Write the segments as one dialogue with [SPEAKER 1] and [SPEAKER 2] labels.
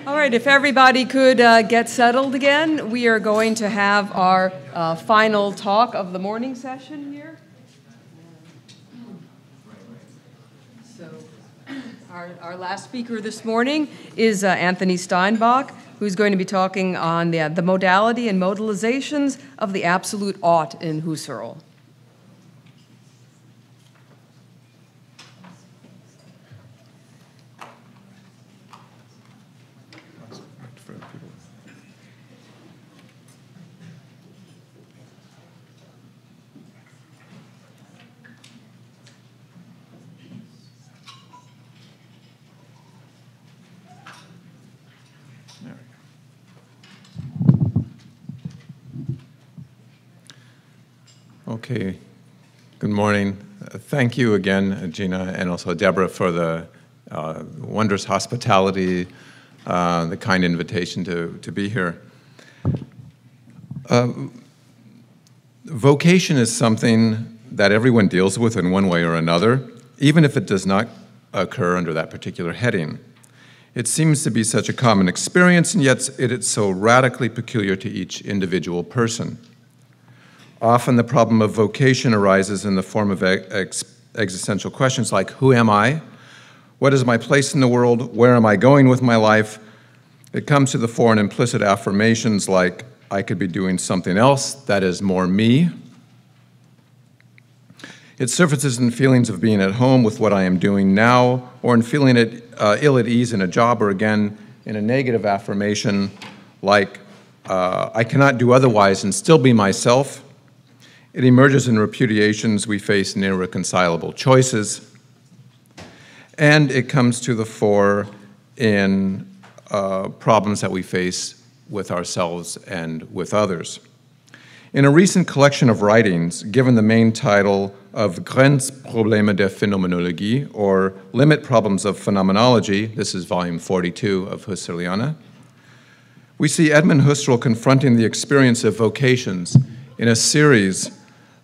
[SPEAKER 1] All right, if everybody could get settled again, we are going to have our final talk of the morning session here. So our last speaker this morning is Anthony Steinbock, who's going to be talking on the modality and modalizations of the absolute ought in Husserl.
[SPEAKER 2] Okay, good morning. Thank you again, Gina, and also Deborah for the wondrous hospitality, the kind invitation to be here. Vocation is something that everyone deals with in one way or another, even if it does not occur under that particular heading. It seems to be such a common experience, and yet it is so radically peculiar to each individual person. Often the problem of vocation arises in the form of existential questions like, who am I? What is my place in the world? Where am I going with my life? It comes to the fore in implicit affirmations like, I could be doing something else that is more me. It surfaces in feelings of being at home with what I am doing now, or in feeling ill at ease in a job, or again, in a negative affirmation like, I cannot do otherwise and still be myself. It emerges in repudiations we face in irreconcilable choices, and it comes to the fore in problems that we face with ourselves and with others. In a recent collection of writings, given the main title of Grenzprobleme der Phenomenologie, or Limit Problems of Phenomenology, this is volume 42 of Husserliana, we see Edmund Husserl confronting the experience of vocations in a series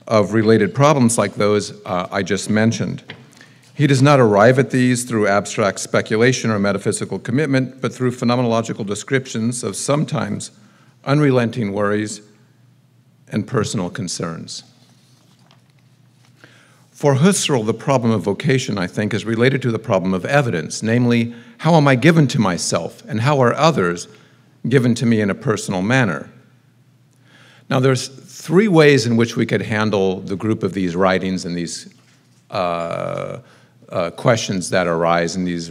[SPEAKER 2] of related problems like those I just mentioned. He does not arrive at these through abstract speculation or metaphysical commitment, but through phenomenological descriptions of sometimes unrelenting worries and personal concerns. For Husserl, the problem of vocation, I think, is related to the problem of evidence, namely, how am I given to myself, and how are others given to me in a personal manner? Now, there's three ways in which we could handle the group of these writings and these questions that arise in these,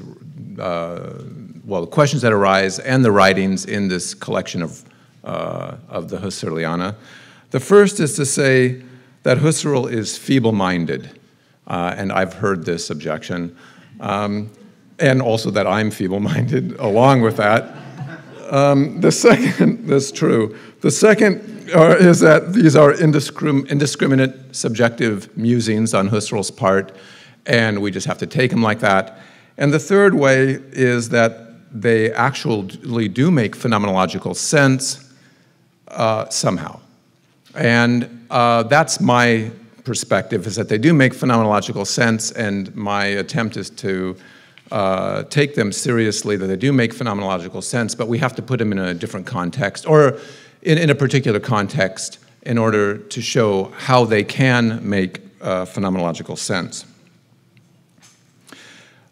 [SPEAKER 2] the questions that arise and the writings in this collection of the Husserliana. The first is to say that Husserl is feeble-minded, and I've heard this objection, and also that I'm feeble-minded along with that. The second, that's true. The second is that these are indiscriminate subjective musings on Husserl's part, and we just have to take them like that. And the third way is that they actually do make phenomenological sense somehow. And that's my perspective, is that they do make phenomenological sense, and my attempt is to take them seriously, that they do make phenomenological sense, but we have to put them in a different context, or in a particular context, in order to show how they can make phenomenological sense.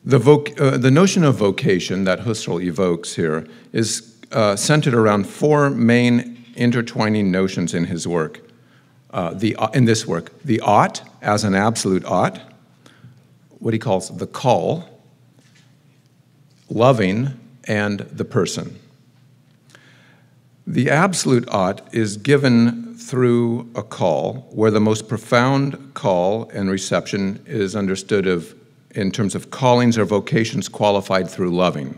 [SPEAKER 2] The notion of vocation that Husserl evokes here is centered around four main intertwining notions in his work. In this work, the ought as an absolute ought, what he calls the call, loving, and the person. The absolute ought is given through a call, where the most profound call and reception is understood in terms of callings or vocations qualified through loving.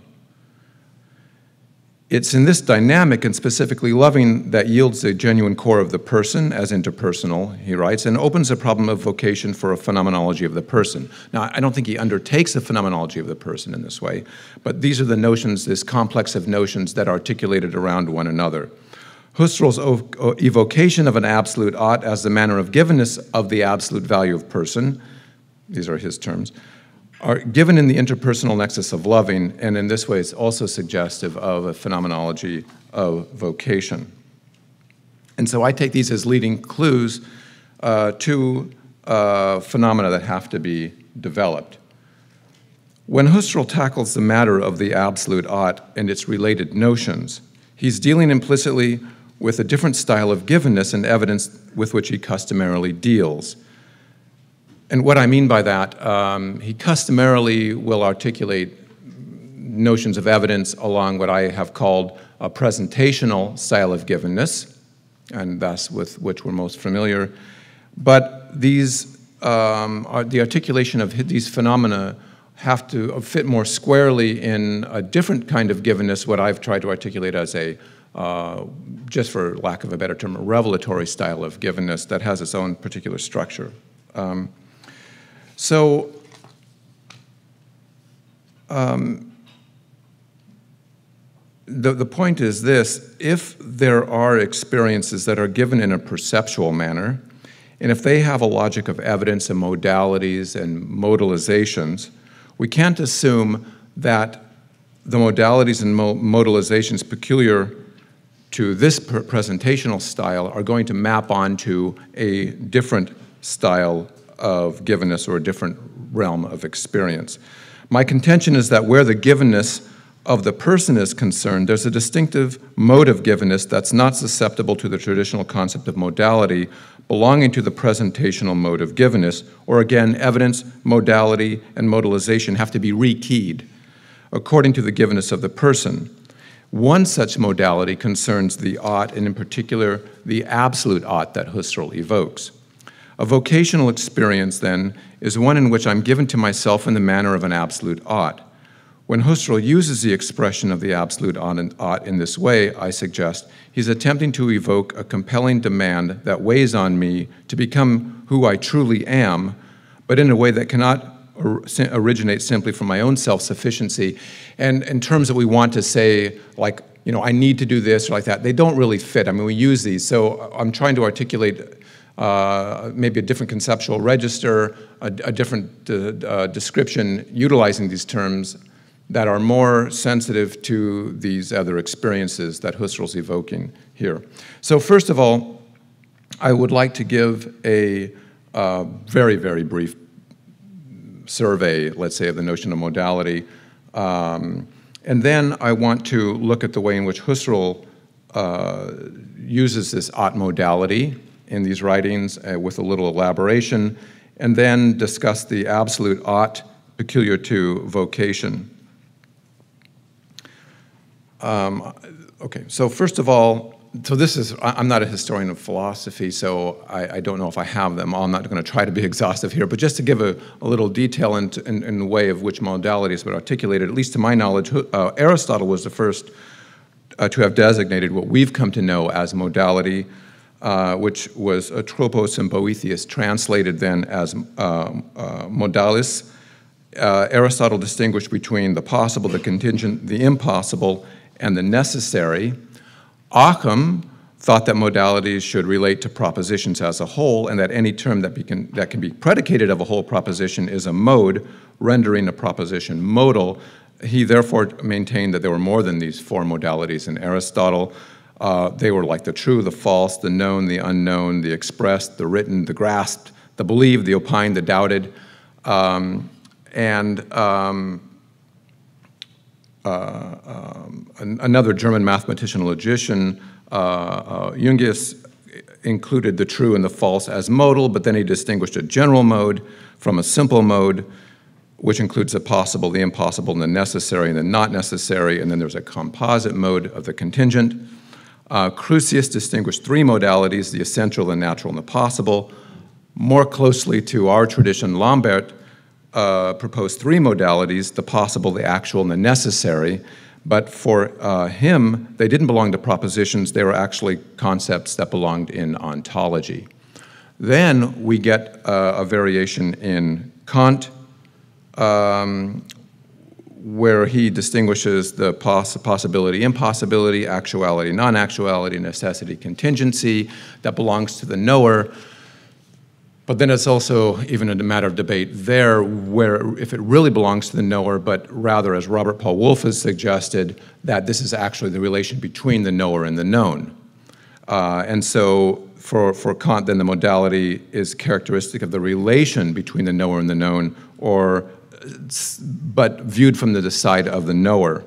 [SPEAKER 2] It's in this dynamic, and specifically loving, that yields the genuine core of the person as interpersonal, he writes, and opens the problem of vocation for a phenomenology of the person. Now, I don't think he undertakes a phenomenology of the person in this way, but these are the notions, this complex of notions that are articulated around one another. Husserl's evocation of an absolute ought as the manner of givenness of the absolute value of person, these are his terms, are given in the interpersonal nexus of loving, and in this way it's also suggestive of a phenomenology of vocation. And so I take these as leading clues to phenomena that have to be developed. When Husserl tackles the matter of the absolute ought and its related notions, he's dealing implicitly with a different style of givenness and evidence with which he customarily deals. And what I mean by that, he customarily will articulate notions of evidence along what I have called a presentational style of givenness, and that's with which we're most familiar. But these the articulation of these phenomena have to fit more squarely in a different kind of givenness, what I've tried to articulate as a, just for lack of a better term, a revelatory style of givenness that has its own particular structure. The point is this: if there are experiences that are given in a perceptual manner, and if they have a logic of evidence and modalities and modalizations, we can't assume that the modalities and modalizations peculiar to this presentational style are going to map onto a different style of givenness or a different realm of experience. My contention is that where the givenness of the person is concerned, there's a distinctive mode of givenness that's not susceptible to the traditional concept of modality belonging to the presentational mode of givenness, or again, evidence, modality, and modalization have to be rekeyed according to the givenness of the person. One such modality concerns the ought, and in particular, the absolute ought that Husserl evokes. A vocational experience, then, is one in which I'm given to myself in the manner of an absolute ought. When Husserl uses the expression of the absolute ought in this way, I suggest, he's attempting to evoke a compelling demand that weighs on me to become who I truly am, but in a way that cannot originate simply from my own self-sufficiency. And in terms that we want to say, like, you know, I need to do this or like that, they don't really fit. I mean, we use these. So I'm trying to articulate maybe a different conceptual register, a different description utilizing these terms that are more sensitive to these other experiences that Husserl's evoking here. So first of all, I would like to give a very, very brief survey, let's say, of the notion of modality. And then I want to look at the way in which Husserl uses this ought modality in these writings with a little elaboration, and then discuss the absolute ought peculiar to vocation. Okay, so first of all, so this is, I'm not a historian of philosophy, so I don't know if I have them all. I'm not going to try to be exhaustive here, but just to give a little detail in the way of which modality has been articulated, at least to my knowledge, Aristotle was the first to have designated what we've come to know as modality, which was tropos and boethius, translated then as modalis. Aristotle distinguished between the possible, the contingent, the impossible, and the necessary. Occam thought that modalities should relate to propositions as a whole, and that any term that can be predicated of a whole proposition is a mode, rendering a proposition modal. He therefore maintained that there were more than these four modalities in Aristotle. They were like the true, the false, the known, the unknown, the expressed, the written, the grasped, the believed, the opined, the doubted. Another German mathematician logician, Jungius, included the true and the false as modal, but then he distinguished a general mode from a simple mode, which includes the possible, the impossible, and the necessary and the not necessary, and then there's a composite mode of the contingent. Crucius distinguished three modalities, the essential, the natural, and the possible. More closely to our tradition, Lambert proposed three modalities, the possible, the actual, and the necessary. But for him, they didn't belong to propositions. They were actually concepts that belonged in ontology. Then we get a variation in Kant, where he distinguishes the possibility, impossibility, actuality, non-actuality, necessity, contingency, that belongs to the knower. But then it's also even a matter of debate there where if it really belongs to the knower, but rather, as Robert Paul Wolff has suggested, that this is actually the relation between the knower and the known. And so for Kant, then the modality is characteristic of the relation between the knower and the known, but viewed from the side of the knower.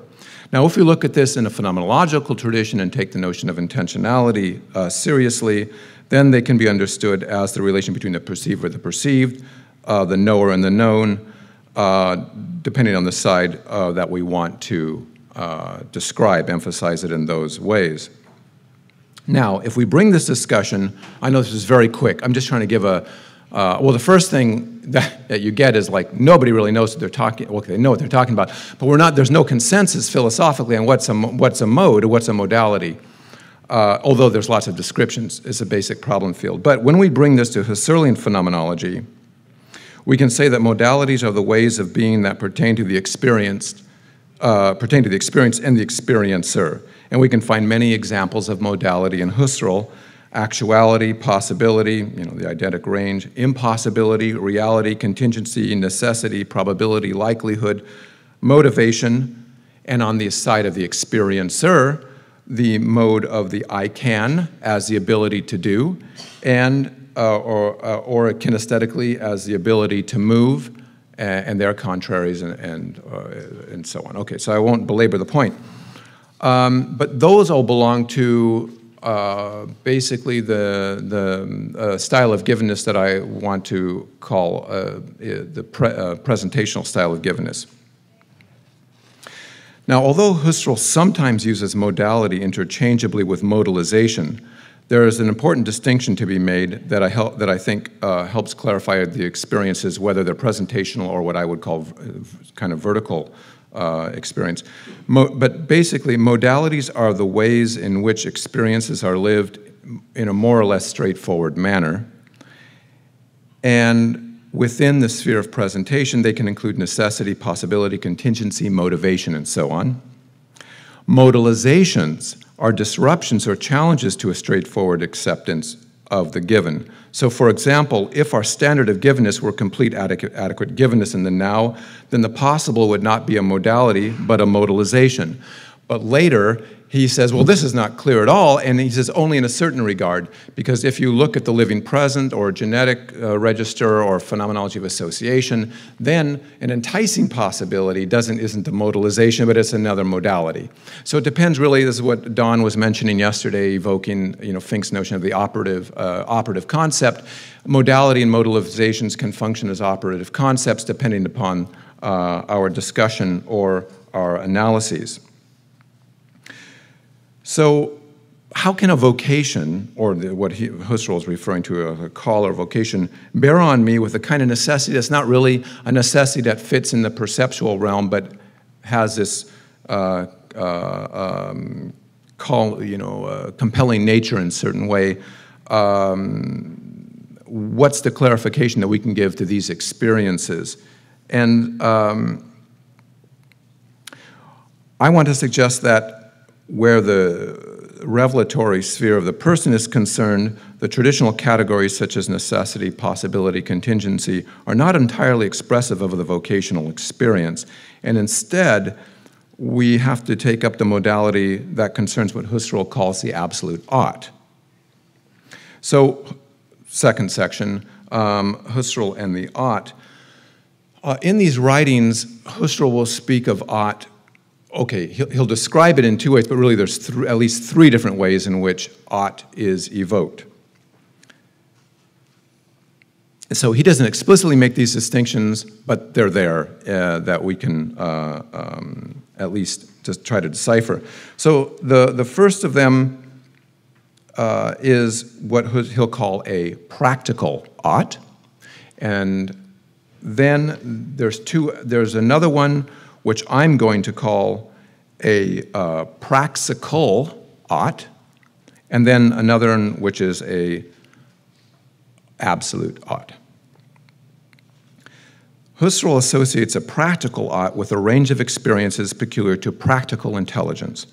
[SPEAKER 2] Now, if we look at this in a phenomenological tradition and take the notion of intentionality seriously, then they can be understood as the relation between the perceiver, the perceived, the knower and the known, depending on the side that we want to describe, emphasize it in those ways. Now, if we bring this discussion, I know this is very quick, I'm just trying to give well, the first thing that you get is like nobody really knows what they're talking. Well, they know what they're talking about, but there's no consensus philosophically on what's a mode or what's a modality. Although there's lots of descriptions, it's a basic problem field. But when we bring this to Husserlian phenomenology, we can say that modalities are the ways of being that pertain to the experience and the experiencer. And we can find many examples of modality in Husserl: actuality, possibility, the eidetic range, impossibility, reality, contingency, necessity, probability, likelihood, motivation, and on the side of the experiencer, the mode of the I can as the ability to do, and or kinesthetically as the ability to move, and their contraries and so on. Okay, so I won't belabor the point. But those all belong to basically the style of givenness that I want to call the presentational style of givenness. Now, although Husserl sometimes uses modality interchangeably with modalization, there is an important distinction to be made that I think helps clarify the experiences, whether they're presentational or what I would call kind of vertical experience. But basically, modalities are the ways in which experiences are lived in a more or less straightforward manner. And within the sphere of presentation, they can include necessity, possibility, contingency, motivation, and so on. Modalizations are disruptions or challenges to a straightforward acceptance of the given. So, for example, if our standard of givenness were complete adequate givenness in the now, then the possible would not be a modality, but a modalization. But later, he says, well, this is not clear at all, and he says only in a certain regard, because if you look at the living present or genetic register or phenomenology of association, then an enticing possibility isn't a modalization, but it's another modality. So it depends really, this is what Don was mentioning yesterday, evoking Fink's notion of the operative concept. Modality and modalizations can function as operative concepts depending upon our discussion or our analyses. So how can a vocation, or what Husserl is referring to, a call or vocation, bear on me with a kind of necessity that's not really a necessity that fits in the perceptual realm, but has this compelling nature in a certain way? What's the clarification that we can give to these experiences? And I want to suggest that where the revelatory sphere of the person is concerned, the traditional categories such as necessity, possibility, contingency are not entirely expressive of the vocational experience. And instead, we have to take up the modality that concerns what Husserl calls the absolute ought. So, second section, Husserl and the ought. In these writings, Husserl will speak of ought. Okay, he'll describe it in two ways, but really there's at least three different ways in which ought is evoked. So he doesn't explicitly make these distinctions, but they're there that we can at least just try to decipher. So the first of them is what he'll call a practical ought, and then there's another one which I'm going to call a praxical ought, and then another one which is a absolute ought. Husserl associates a practical ought with a range of experiences peculiar to practical intelligence.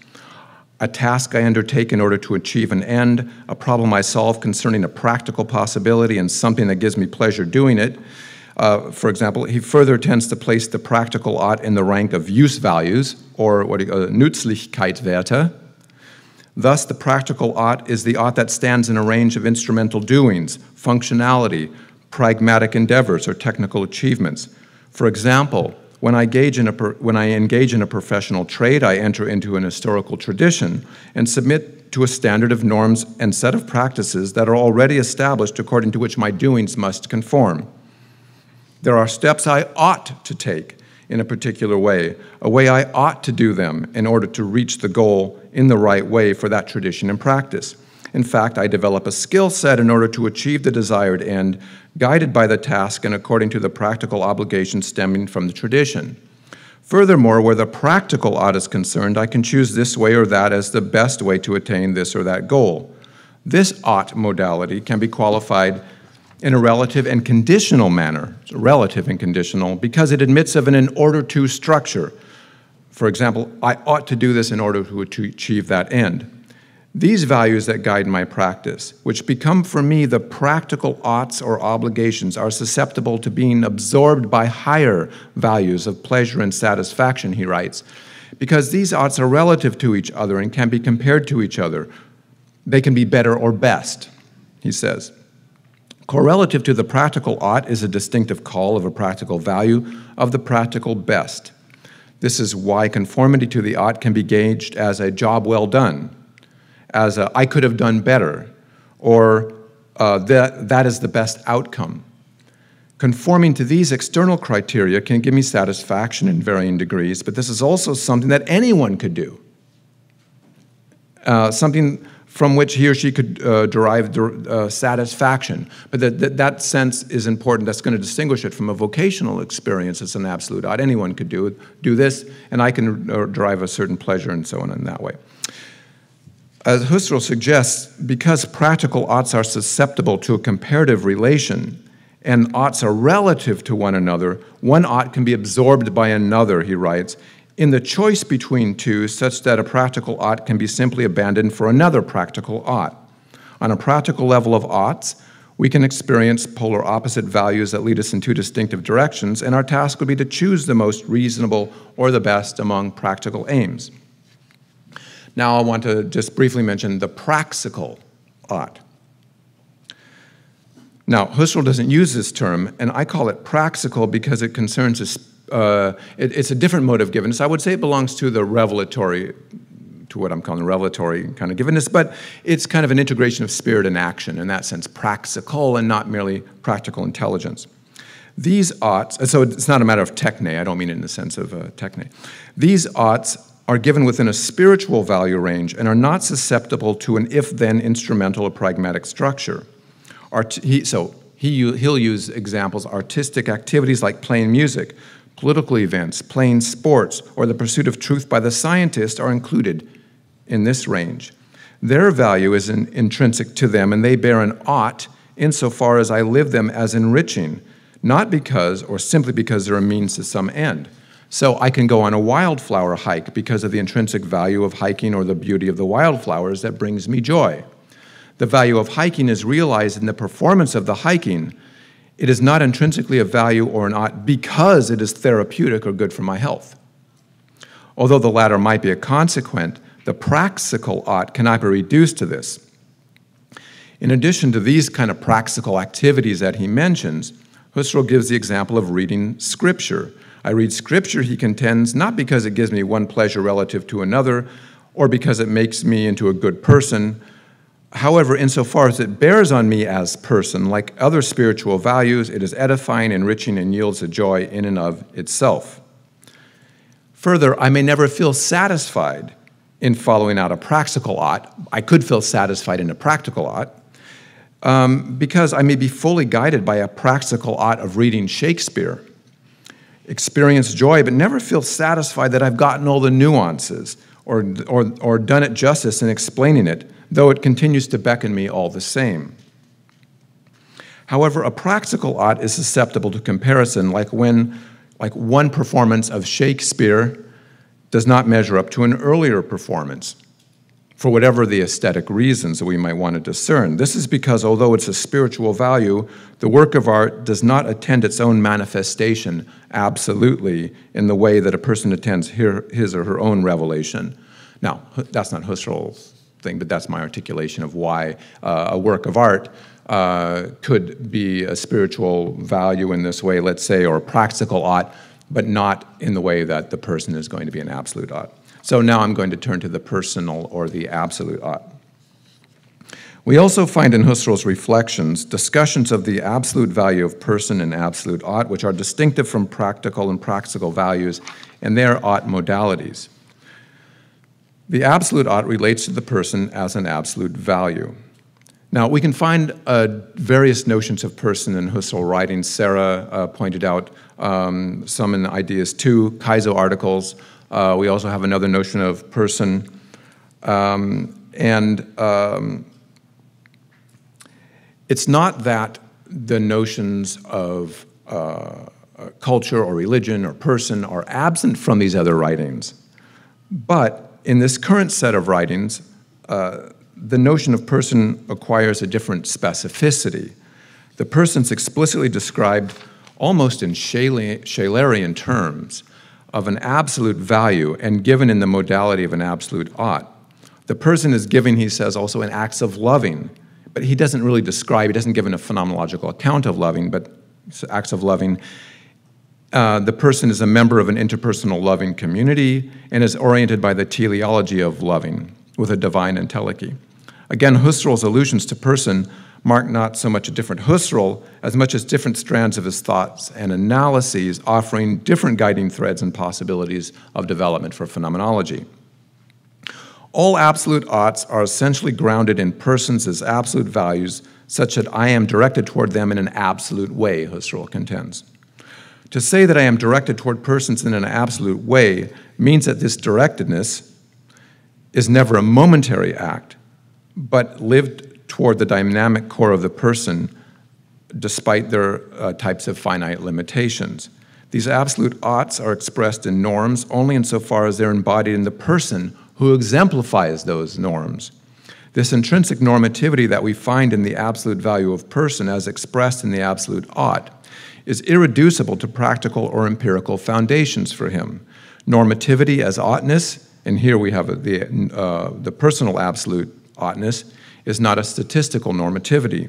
[SPEAKER 2] a task I undertake in order to achieve an end, a problem I solve concerning a practical possibility and something that gives me pleasure doing it. For example, he further tends to place the practical ought in the rank of use values, or what Nützlichkeitswerte. Thus, the practical ought is the ought that stands in a range of instrumental doings, functionality, pragmatic endeavors, or technical achievements. For example, when I engage in a professional trade, I enter into an historical tradition and submit to a standard of norms and set of practices that are already established according to which my doings must conform. There are steps I ought to take in a particular way, a way I ought to do them in order to reach the goal in the right way for that tradition and practice. In fact, I develop a skill set in order to achieve the desired end, guided by the task and according to the practical obligations stemming from the tradition. Furthermore, where the practical ought is concerned, I can choose this way or that as the best way to attain this or that goal. This ought modality can be qualified in a relative and conditional manner. It's relative and conditional because it admits of an in order to structure. For example, I ought to do this in order to achieve that end. These values that guide my practice, which become for me the practical oughts or obligations, are susceptible to being absorbed by higher values of pleasure and satisfaction, he writes, because these oughts are relative to each other and can be compared to each other. They can be better or best, he says. Correlative to the practical ought is a distinctive call of a practical value of the practical best. This is why conformity to the ought can be gauged as a job well done, as a I could have done better, or that is the best outcome. Conforming to these external criteria can give me satisfaction in varying degrees, but this is also something that anyone could do, something from which he or she could derive satisfaction. But that sense is important. That's going to distinguish it from a vocational experience as an absolute ought. Anyone could do this, and I can derive a certain pleasure and so on in that way. As Husserl suggests, because practical oughts are susceptible to a comparative relation and oughts are relative to one another, one ought can be absorbed by another, he writes, in the choice between two, such that a practical ought can be simply abandoned for another practical ought. On a practical level of oughts, we can experience polar opposite values that lead us in two distinctive directions, and our task would be to choose the most reasonable or the best among practical aims. Now I want to just briefly mention the praxical ought. Now, Husserl doesn't use this term, and I call it praxical because it concerns it's a different mode of givenness. I would say it belongs to the revelatory, to what I'm calling the revelatory kind of givenness, but it's kind of an integration of spirit and action, in that sense, praxical and not merely practical intelligence. These oughts, so it's not a matter of techne, I don't mean it in the sense of techne. These oughts are given within a spiritual value range and are not susceptible to an if-then instrumental or pragmatic structure. He'll use examples, artistic activities like playing music, political events, playing sports, or the pursuit of truth by the scientist are included in this range. Their value is intrinsic to them, and they bear an ought insofar as I live them as enriching, not because or simply because they're a means to some end. So I can go on a wildflower hike because of the intrinsic value of hiking or the beauty of the wildflowers that brings me joy. The value of hiking is realized in the performance of the hiking. It is not intrinsically a value or an ought because it is therapeutic or good for my health. Although the latter might be a consequent, the praxical ought cannot be reduced to this. In addition to these kind of praxical activities that he mentions, Husserl gives the example of reading Scripture. I read Scripture, he contends, not because it gives me one pleasure relative to another or because it makes me into a good person. However, insofar as it bears on me as person, like other spiritual values, it is edifying, enriching, and yields a joy in and of itself. Further, I may never feel satisfied in following out a praxical ought. I could feel satisfied in a practical ought because I may be fully guided by a praxical ought of reading Shakespeare, experience joy, but never feel satisfied that I've gotten all the nuances or done it justice in explaining it, though it continues to beckon me all the same. However, a praxical ought is susceptible to comparison, like one performance of Shakespeare does not measure up to an earlier performance. for whatever the aesthetic reasons that we might want to discern. This is because although it's a spiritual value, the work of art does not attend its own manifestation absolutely in the way that a person attends his or her own revelation. Now, that's not Husserl's thing, but that's my articulation of why a work of art could be a spiritual value in this way, let's say, or a practical ought, but not in the way that the person is going to be an absolute ought. So now I'm going to turn to the personal or the absolute ought. We also find in Husserl's reflections discussions of the absolute value of person and absolute ought, which are distinctive from practical and praxical values and their ought modalities. The absolute ought relates to the person as an absolute value. Now, we can find various notions of person in Husserl writings. Sarah pointed out some in the Ideas 2, Kaizo articles. We also have another notion of person. It's not that the notions of culture or religion or person are absent from these other writings. But in this current set of writings, the notion of person acquires a different specificity. The person's explicitly described almost in Schelerian terms of an absolute value and given in the modality of an absolute ought. The person is given, he says, also in acts of loving, but he doesn't really describe, he doesn't give a phenomenological account of loving, but acts of loving. The person is a member of an interpersonal loving community and is oriented by the teleology of loving with a divine entelechy. Again, Husserl's allusions to person mark not so much a different Husserl as much as different strands of his thoughts and analyses offering different guiding threads and possibilities of development for phenomenology. All absolute oughts are essentially grounded in persons as absolute values such that I am directed toward them in an absolute way, Husserl contends. To say that I am directed toward persons in an absolute way means that this directedness is never a momentary act, but lived toward the dynamic core of the person despite their types of finite limitations. These absolute oughts are expressed in norms only insofar as they're embodied in the person who exemplifies those norms. This intrinsic normativity that we find in the absolute value of person as expressed in the absolute ought is irreducible to practical or empirical foundations for him. Normativity as oughtness, and here we have the personal absolute oughtness, is not a statistical normativity.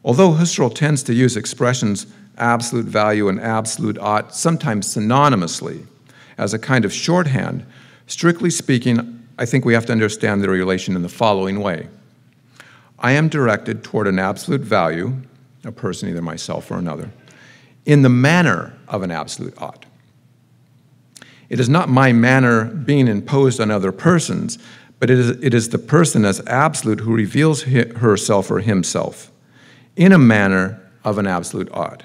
[SPEAKER 2] Although Husserl tends to use expressions absolute value and absolute ought sometimes synonymously as a kind of shorthand, strictly speaking, I think we have to understand the relation in the following way. I am directed toward an absolute value, a person, either myself or another, in the manner of an absolute ought. It is not my manner being imposed on other persons, but it is the person as absolute who reveals herself or himself in a manner of an absolute ought.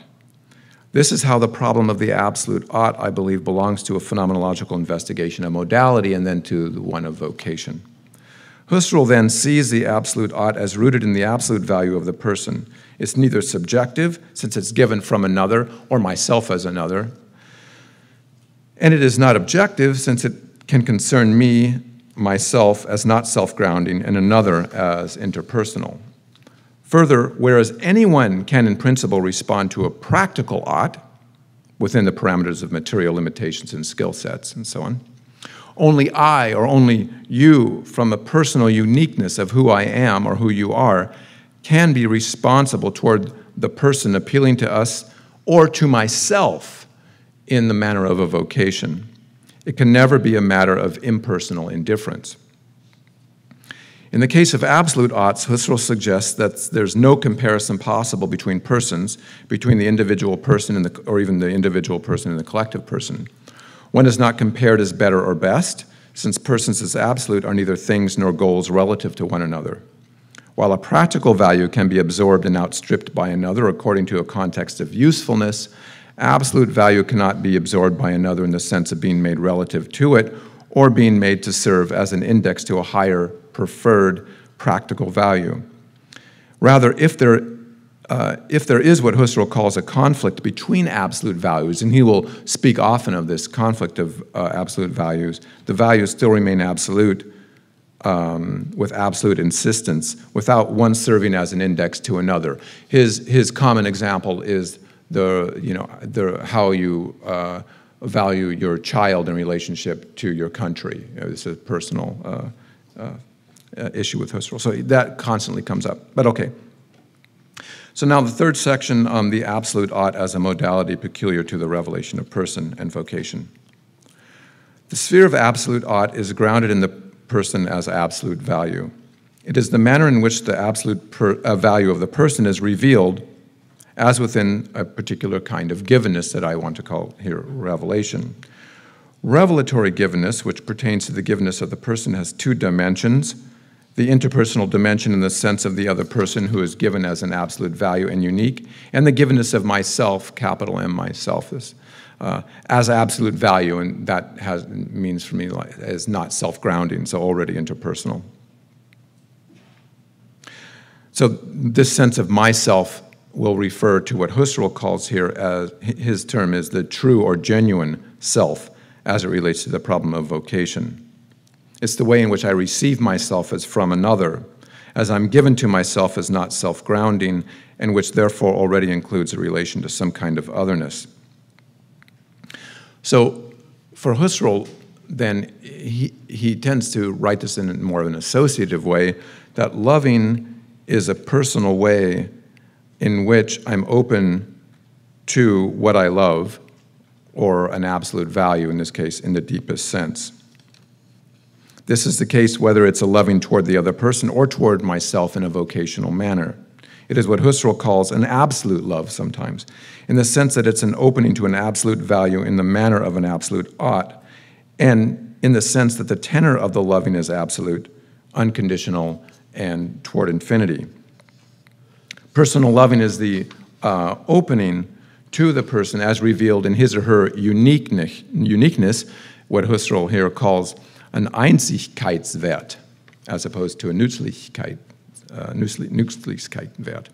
[SPEAKER 2] This is how the problem of the absolute ought, I believe, belongs to a phenomenological investigation of modality and then to the one of vocation. Husserl then sees the absolute ought as rooted in the absolute value of the person. It's neither subjective, since it's given from another, or myself as another, and it is not objective, since it can concern me, myself, as not self-grounding, and another as interpersonal. Further, whereas anyone can in principle respond to a practical ought within the parameters of material limitations and skill sets and so on, only I or only you, from a personal uniqueness of who I am or who you are, can be responsible toward the person appealing to us or to myself in the manner of a vocation. It can never be a matter of impersonal indifference. In the case of absolute oughts, Husserl suggests that there's no comparison possible between persons, between the individual person or even the individual person and the collective person. One is not compared as better or best, since persons as absolute are neither things nor goals relative to one another. While a practical value can be absorbed and outstripped by another according to a context of usefulness, absolute value cannot be absorbed by another in the sense of being made relative to it or being made to serve as an index to a higher preferred practical value. Rather, if there is what Husserl calls a conflict between absolute values, and he will speak often of this conflict of absolute values, the values still remain absolute, with absolute insistence, without one serving as an index to another. His common example is how you value your child in relationship to your country. It's a personal issue with Husserl. So that constantly comes up. But okay. So now the third section on the absolute ought as a modality peculiar to the revelation of person and vocation. The sphere of absolute ought is grounded in the person as absolute value. It is the manner in which the absolute value of the person is revealed as within a particular kind of givenness that I want to call here revelation. Revelatory givenness, which pertains to the givenness of the person, has two dimensions: the interpersonal dimension in the sense of the other person who is given as an absolute value and unique, and the givenness of myself, capital M, myself, as absolute value, and that means for me as not self-grounding, so already interpersonal. So this sense of myself will refer to what Husserl calls here as, his term is the true or genuine self as it relates to the problem of vocation. It's the way in which I receive myself as from another, as I'm given to myself as not self-grounding, and which therefore already includes a relation to some kind of otherness. So for Husserl, then, he tends to write this in more of an associative way, that loving is a personal way in which I'm open to what I love, or an absolute value, in this case, in the deepest sense. This is the case whether it's a loving toward the other person or toward myself in a vocational manner. It is what Husserl calls an absolute love sometimes, in the sense that it's an opening to an absolute value in the manner of an absolute ought, and in the sense that the tenor of the loving is absolute, unconditional, and toward infinity. Personal loving is the opening to the person as revealed in his or her uniqueness, what Husserl here calls an Einzigkeitswert, as opposed to a Nützlichkeitswert.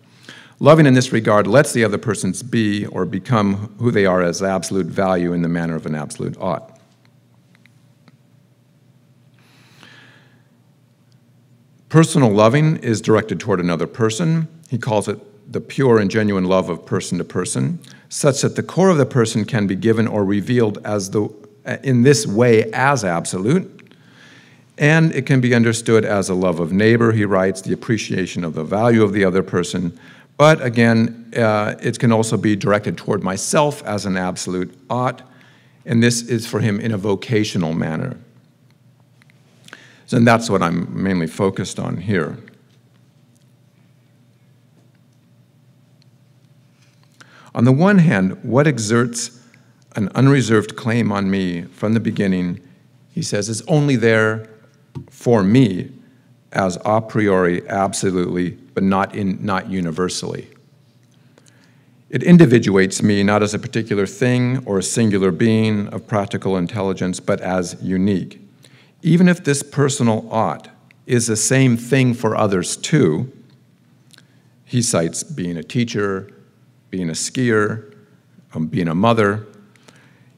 [SPEAKER 2] Loving in this regard lets the other persons be or become who they are as absolute value in the manner of an absolute ought. Personal loving is directed toward another person. He calls it the pure and genuine love of person to person, such that the core of the person can be given or revealed in this way as absolute. And it can be understood as a love of neighbor, he writes, the appreciation of the value of the other person. But again, it can also be directed toward myself as an absolute ought, and this is for him in a vocational manner. So, and that's what I'm mainly focused on here. On the one hand, what exerts an unreserved claim on me from the beginning, he says, is only there for me as a priori, absolutely, but not universally. It individuates me not as a particular thing or a singular being of practical intelligence, but as unique. Even if this personal ought is the same thing for others too, he cites being a teacher, being a skier, being a mother,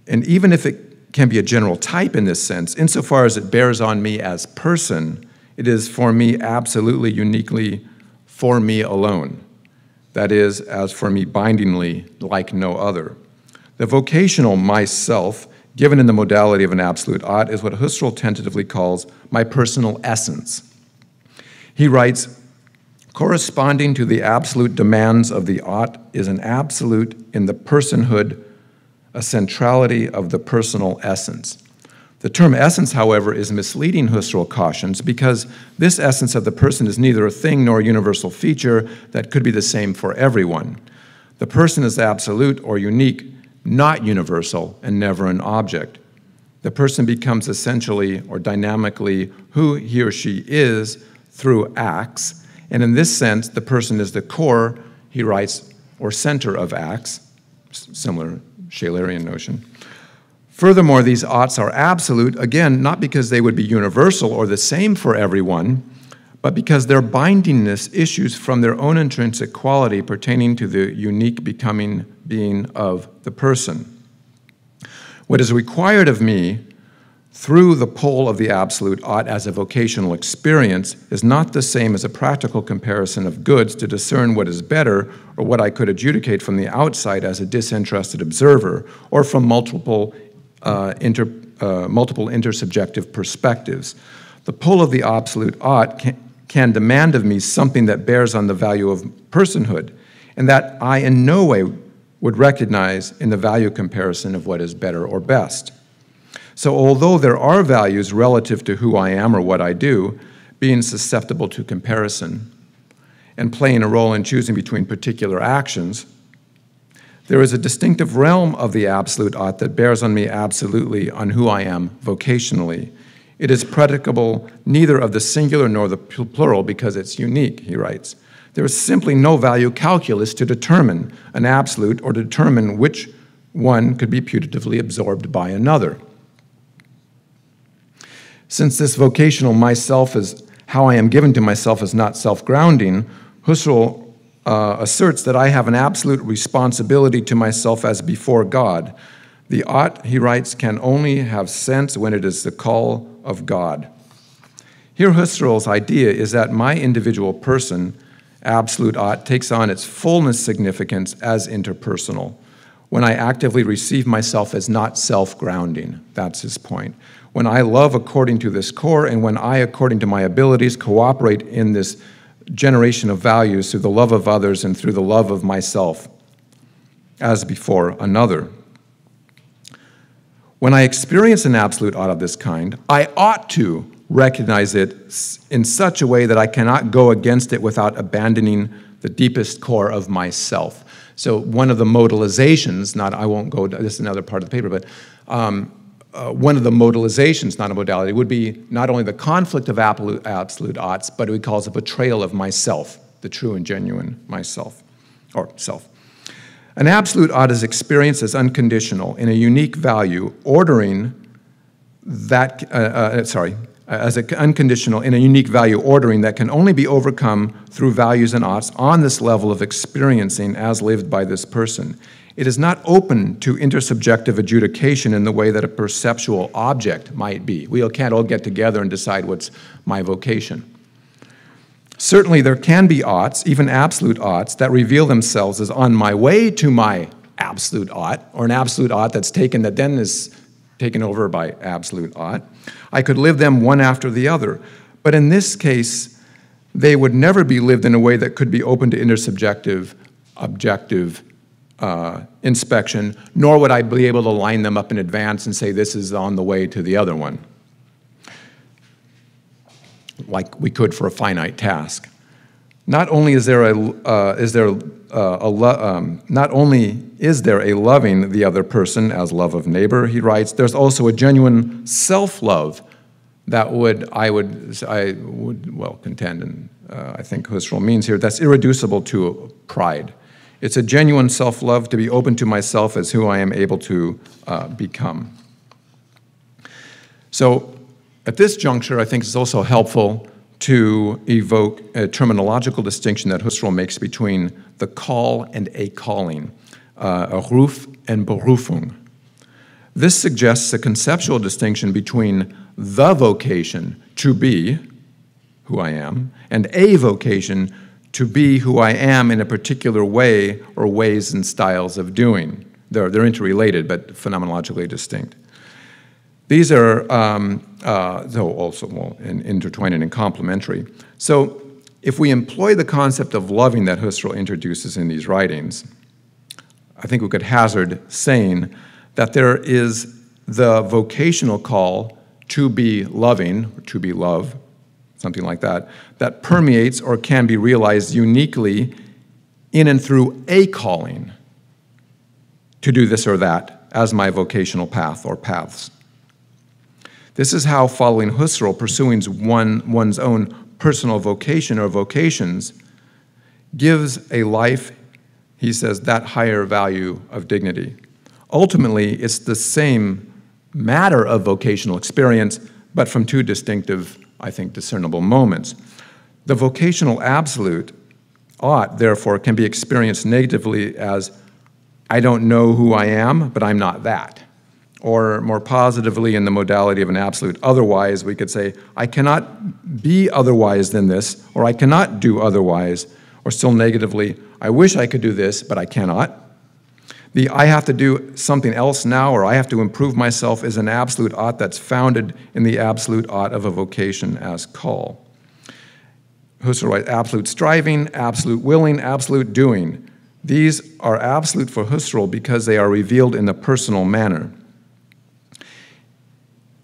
[SPEAKER 2] and even if it can be a general type in this sense, insofar as it bears on me as person, it is for me absolutely, uniquely, for me alone. That is, as for me bindingly, like no other. The vocational myself, given in the modality of an absolute ought, is what Husserl tentatively calls my personal essence. He writes, corresponding to the absolute demands of the ought is an absolute in the personhood, a centrality of the personal essence. The term essence, however, is misleading, Husserl cautions, because this essence of the person is neither a thing nor a universal feature that could be the same for everyone. The person is absolute or unique, not universal, and never an object. The person becomes essentially or dynamically who he or she is through acts, and in this sense, the person is the core, he writes, or center of acts, similar Schelerian notion. Furthermore, these oughts are absolute, again, not because they would be universal or the same for everyone, but because their bindingness issues from their own intrinsic quality pertaining to the unique becoming being of the person. What is required of me through the pole of the absolute ought as a vocational experience is not the same as a practical comparison of goods to discern what is better or what I could adjudicate from the outside as a disinterested observer or from multiple intersubjective perspectives. The pole of the absolute ought can demand of me something that bears on the value of personhood, and that I in no way would recognize in the value comparison of what is better or best. So although there are values relative to who I am or what I do, being susceptible to comparison and playing a role in choosing between particular actions, there is a distinctive realm of the absolute ought that bears on me absolutely on who I am vocationally. It is predicable neither of the singular nor the plural because it's unique, he writes. There is simply no value calculus to determine an absolute or to determine which one could be putatively absorbed by another. Since this vocational myself is how I am given to myself is not self-grounding, Husserl asserts that I have an absolute responsibility to myself as before God. The ought, he writes, can only have sense when it is the call of God. Here Husserl's idea is that my individual person, absolute ought, takes on its fullness significance as interpersonal, when I actively receive myself as not self-grounding. That's his point. When I love according to this core, and when I, according to my abilities, cooperate in this generation of values through the love of others and through the love of myself, as before another. When I experience an absolute ought of this kind, I ought to recognize it in such a way that I cannot go against it without abandoning the deepest core of myself. So one of the modalizations, I won't go, this is another part of the paper, but one of the modalizations, not a modality, would be not only the conflict of absolute oughts, but he calls a betrayal of myself, the true and genuine myself, or self. An absolute ought is experienced as unconditional in a unique value, ordering that, as unconditional in a unique value ordering that can only be overcome through values and oughts on this level of experiencing as lived by this person. It is not open to intersubjective adjudication in the way that a perceptual object might be. We can't all get together and decide what's my vocation. Certainly there can be oughts, even absolute oughts, that reveal themselves as on my way to my absolute ought, or an absolute ought that's taken that then is taken over by absolute ought. I could live them one after the other. But in this case, they would never be lived in a way that could be open to intersubjective, objective inspection, nor would I be able to line them up in advance and say this is on the way to the other one, like we could for a finite task. Not only is there a loving the other person as love of neighbor, he writes, there's also a genuine self-love that I would contend, and I think Husserl means here, that's irreducible to pride. It's a genuine self-love to be open to myself as who I am able to become. So at this juncture, I think it's also helpful to evoke a terminological distinction that Husserl makes between the call and a calling, a Ruf and Berufung. This suggests a conceptual distinction between the vocation, to be who I am, and a vocation, to be who I am in a particular way or ways and styles of doing. They're interrelated, but phenomenologically distinct. These are intertwined and complementary. So if we employ the concept of loving that Husserl introduces in these writings, I think we could hazard saying that there is the vocational call to be loving, or to be love, something like that, that permeates or can be realized uniquely in and through a calling to do this or that as my vocational path or paths. This is how, following Husserl, pursuing one's own personal vocation or vocations gives a life, he says, that higher value of dignity. Ultimately, it's the same matter of vocational experience, but from two distinctive, I think, discernible moments. The vocational absolute ought, therefore, can be experienced negatively as I don't know who I am, but I'm not that. Or more positively, in the modality of an absolute otherwise, we could say, I cannot be otherwise than this, or I cannot do otherwise. Or still negatively, I wish I could do this, but I cannot. The I have to do something else now, or I have to improve myself, is an absolute ought that's founded in the absolute ought of a vocation as call. Husserl writes, absolute striving, absolute willing, absolute doing. These are absolute for Husserl because they are revealed in the personal manner.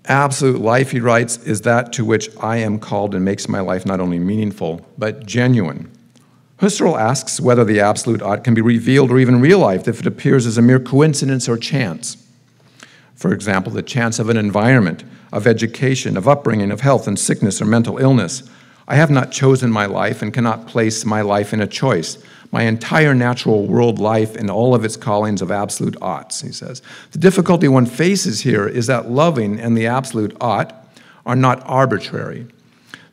[SPEAKER 2] Absolute life, he writes, is that to which I am called and makes my life not only meaningful, but genuine. Husserl asks whether the absolute ought can be revealed or even realized if it appears as a mere coincidence or chance. For example, the chance of an environment, of education, of upbringing, of health and sickness or mental illness. I have not chosen my life and cannot place my life in a choice. My entire natural world life in all of its callings of absolute oughts, he says. The difficulty one faces here is that loving and the absolute ought are not arbitrary.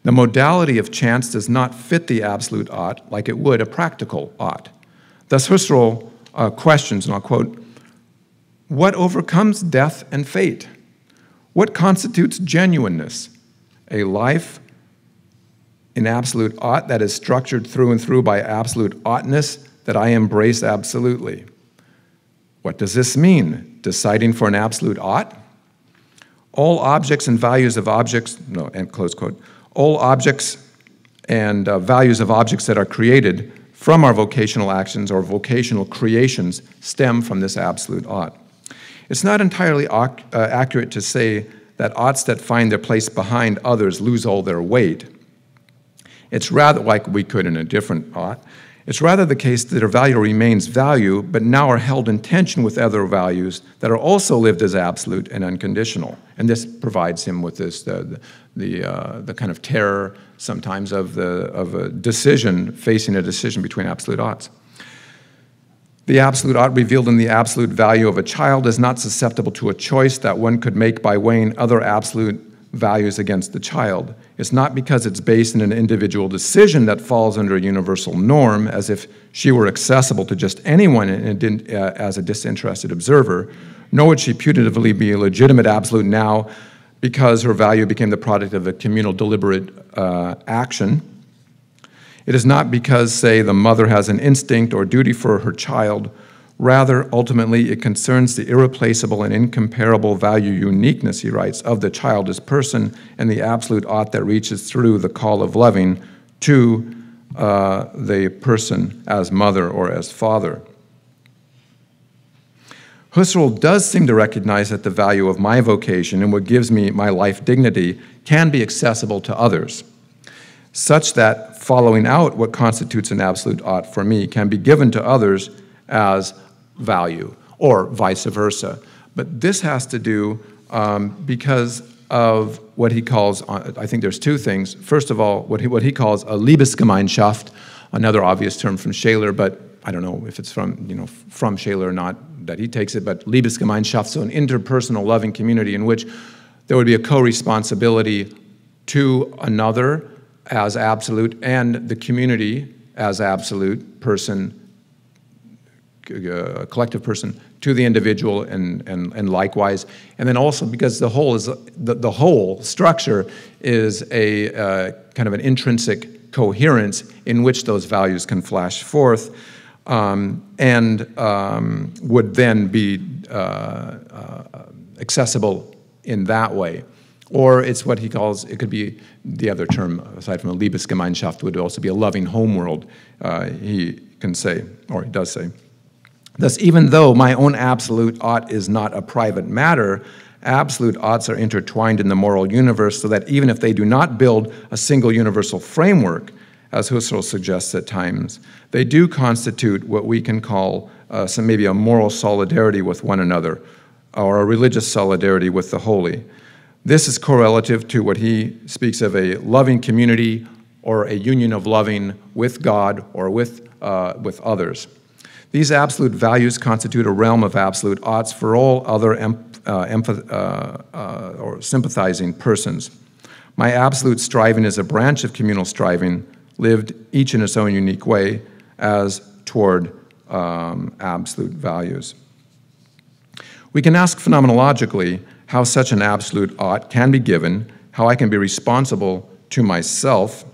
[SPEAKER 2] The modality of chance does not fit the absolute ought like it would a practical ought. Thus Husserl questions, and I'll quote, what overcomes death and fate? What constitutes genuineness? A life in absolute ought that is structured through and through by absolute oughtness that I embrace absolutely. What does this mean? Deciding for an absolute ought? All objects and values of objects, no, and close quote, all objects and values of objects that are created from our vocational actions or vocational creations stem from this absolute ought. It's not entirely accurate to say that oughts that find their place behind others lose all their weight. It's rather, like we could in a different ought, it's rather the case that their value remains value, but now are held in tension with other values that are also lived as absolute and unconditional. And this provides him with this, the kind of terror sometimes of a decision, facing a decision between absolute oughts. The absolute ought revealed in the absolute value of a child is not susceptible to a choice that one could make by weighing other absolute values against the child. It's not because it's based in an individual decision that falls under a universal norm, as if she were accessible to just anyone as a disinterested observer, nor would she putatively be a legitimate absolute now because her value became the product of a communal deliberate action. It is not because, say, the mother has an instinct or duty for her child. Rather, ultimately, it concerns the irreplaceable and incomparable value uniqueness, he writes, of the child as person and the absolute ought that reaches through the call of loving to the person as mother or as father. Husserl does seem to recognize that the value of my vocation and what gives me my life dignity can be accessible to others, such that following out what constitutes an absolute ought for me can be given to others as value, or vice versa. But this has to do because of what he calls, I think there's two things. First of all, what he calls a Liebesgemeinschaft, another obvious term from Scheler, but I don't know if it's from Scheler or not that he takes it, but Liebesgemeinschaft, so an interpersonal loving community in which there would be a co-responsibility to another as absolute and the community as absolute person, collective person to the individual and likewise. And then also because the whole structure is a kind of an intrinsic coherence in which those values can flash forth and would then be accessible in that way. Or it's what he calls, it could be the other term, aside from a Liebesgemeinschaft, would also be a loving homeworld, he can say, or he does say. Thus, even though my own absolute ought is not a private matter, absolute oughts are intertwined in the moral universe so that even if they do not build a single universal framework, as Husserl suggests at times, they do constitute what we can call maybe a moral solidarity with one another, or a religious solidarity with the holy. This is correlative to what he speaks of a loving community or a union of loving with God or with others. These absolute values constitute a realm of absolute oughts for all other or sympathizing persons. My absolute striving is a branch of communal striving, lived each in its own unique way as toward absolute values. We can ask phenomenologically how such an absolute ought can be given, how I can be responsible to myself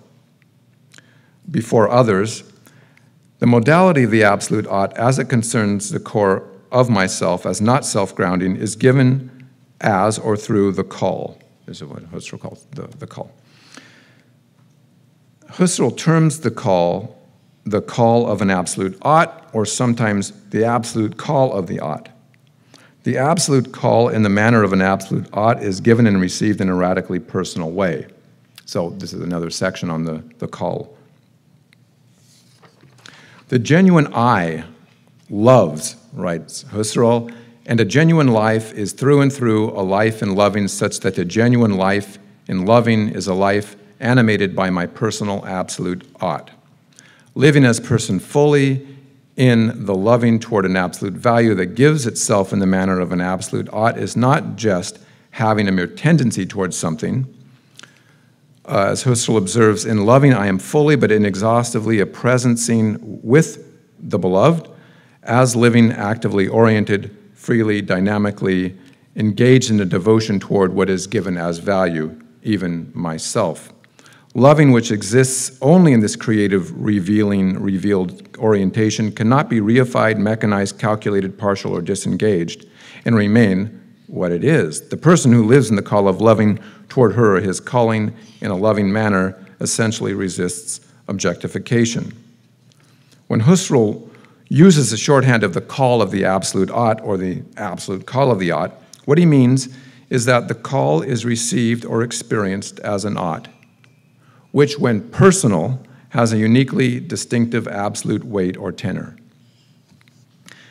[SPEAKER 2] before others. The modality of the absolute ought, as it concerns the core of myself as not self-grounding, is given as or through the call. This is what Husserl calls the call. Husserl terms the call of an absolute ought, or sometimes the absolute call of the ought. The absolute call in the manner of an absolute ought is given and received in a radically personal way. So this is another section on the call. The genuine I loves, writes Husserl, and a genuine life is through and through a life in loving, such that the genuine life in loving is a life animated by my personal absolute ought. Living as person fully in the loving toward an absolute value that gives itself in the manner of an absolute ought is not just having a mere tendency towards something. As Husserl observes, in loving I am fully but inexhaustively a presencing with the beloved, as living actively oriented, freely, dynamically, engaged in a devotion toward what is given as value, even myself. Loving, which exists only in this creative, revealed orientation, cannot be reified, mechanized, calculated, partial, or disengaged, and remain what it is. The person who lives in the call of loving toward her or his calling in a loving manner essentially resists objectification. When Husserl uses the shorthand of the call of the absolute ought, or the absolute call of the ought, what he means is that the call is received or experienced as an ought, which, when personal, has a uniquely distinctive absolute weight or tenor.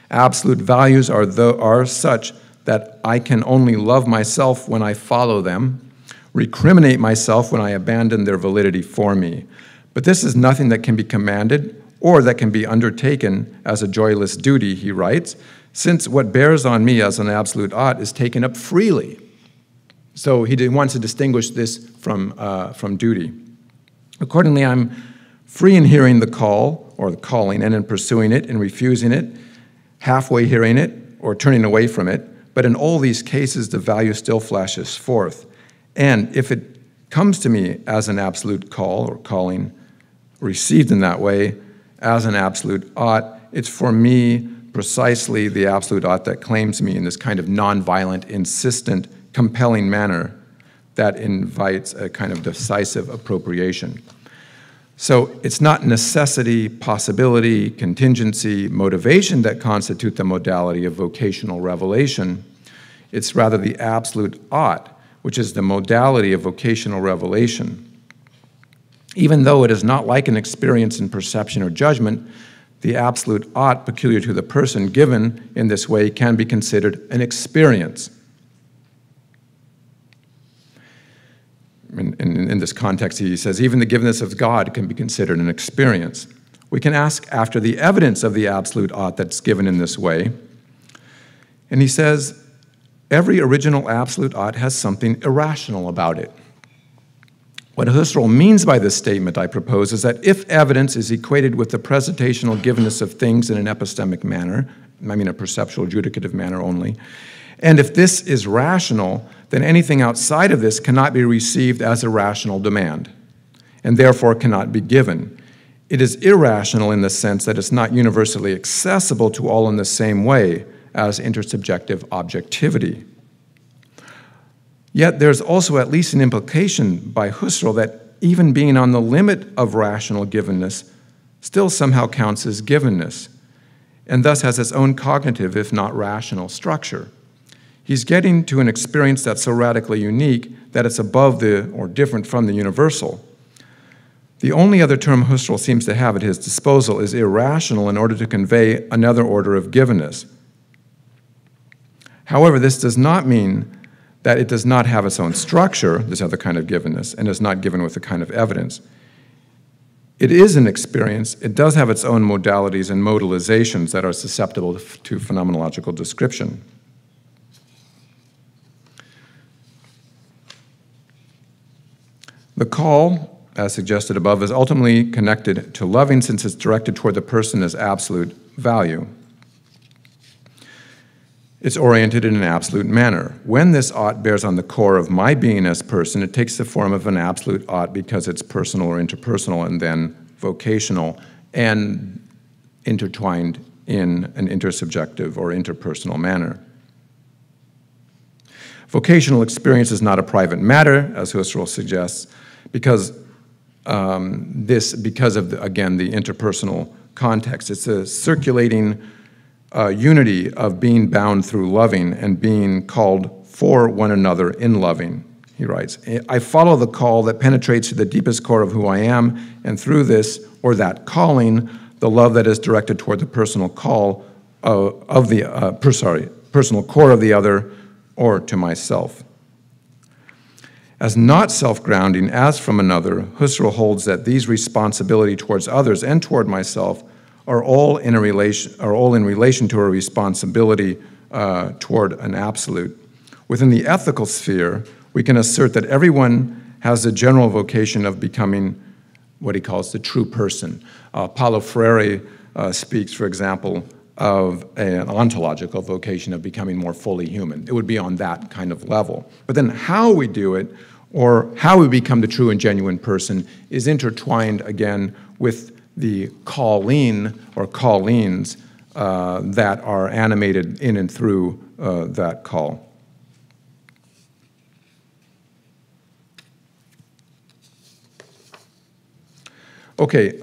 [SPEAKER 2] Absolute values are such that I can only love myself when I follow them, recriminate myself when I abandon their validity for me. But this is nothing that can be commanded or that can be undertaken as a joyless duty, he writes, since what bears on me as an absolute ought is taken up freely. So he wants to distinguish this from duty. Accordingly, I'm free in hearing the call, or the calling, and in pursuing it, in refusing it, halfway hearing it, or turning away from it. But in all these cases, the value still flashes forth. And if it comes to me as an absolute call, or calling, received in that way, as an absolute ought, it's for me precisely the absolute ought that claims me in this kind of nonviolent, insistent, compelling manner that invites a kind of decisive appropriation. So it's not necessity, possibility, contingency, motivation that constitute the modality of vocational revelation. It's rather the absolute ought, which is the modality of vocational revelation. Even though it is not like an experience in perception or judgment, the absolute ought peculiar to the person given in this way can be considered an experience. In this context, he says, even the givenness of God can be considered an experience. We can ask after the evidence of the absolute ought that's given in this way. And he says, every original absolute ought has something irrational about it. What Husserl means by this statement, I propose, is that if evidence is equated with the presentational givenness of things in an epistemic manner, I mean a perceptual adjudicative manner only, and if this is rational, then anything outside of this cannot be received as a rational demand, and therefore cannot be given. It is irrational in the sense that it's not universally accessible to all in the same way as intersubjective objectivity. Yet there's also at least an implication by Husserl that even being on the limit of rational givenness still somehow counts as givenness, and thus has its own cognitive, if not rational, structure. He's getting to an experience that's so radically unique that it's above or different from the universal. The only other term Husserl seems to have at his disposal is irrational in order to convey another order of givenness. However, this does not mean that it does not have its own structure, this other kind of givenness, and is not given with a kind of evidence. It is an experience. It does have its own modalities and modalizations that are susceptible to phenomenological description. The call, as suggested above, is ultimately connected to loving since it's directed toward the person as absolute value. It's oriented in an absolute manner. When this ought bears on the core of my being as person, it takes the form of an absolute ought because it's personal or interpersonal and then vocational and intertwined in an intersubjective or interpersonal manner. Vocational experience is not a private matter, as Husserl suggests, because of, again, the interpersonal context. It's a circulating unity of being bound through loving and being called for one another in loving, he writes. I follow the call that penetrates to the deepest core of who I am, and through this, or that calling, the love that is directed toward the personal call personal core of the other, or to myself. As not self-grounding as from another, Husserl holds that these responsibility towards others and toward myself are all in relation to a responsibility toward an absolute. Within the ethical sphere, we can assert that everyone has a general vocation of becoming what he calls the true person. Paulo Freire speaks, for example, of an ontological vocation of becoming more fully human. It would be on that kind of level. But then how we do it, or how we become the true and genuine person, is intertwined again with the calling or callings that are animated in and through that call. Okay,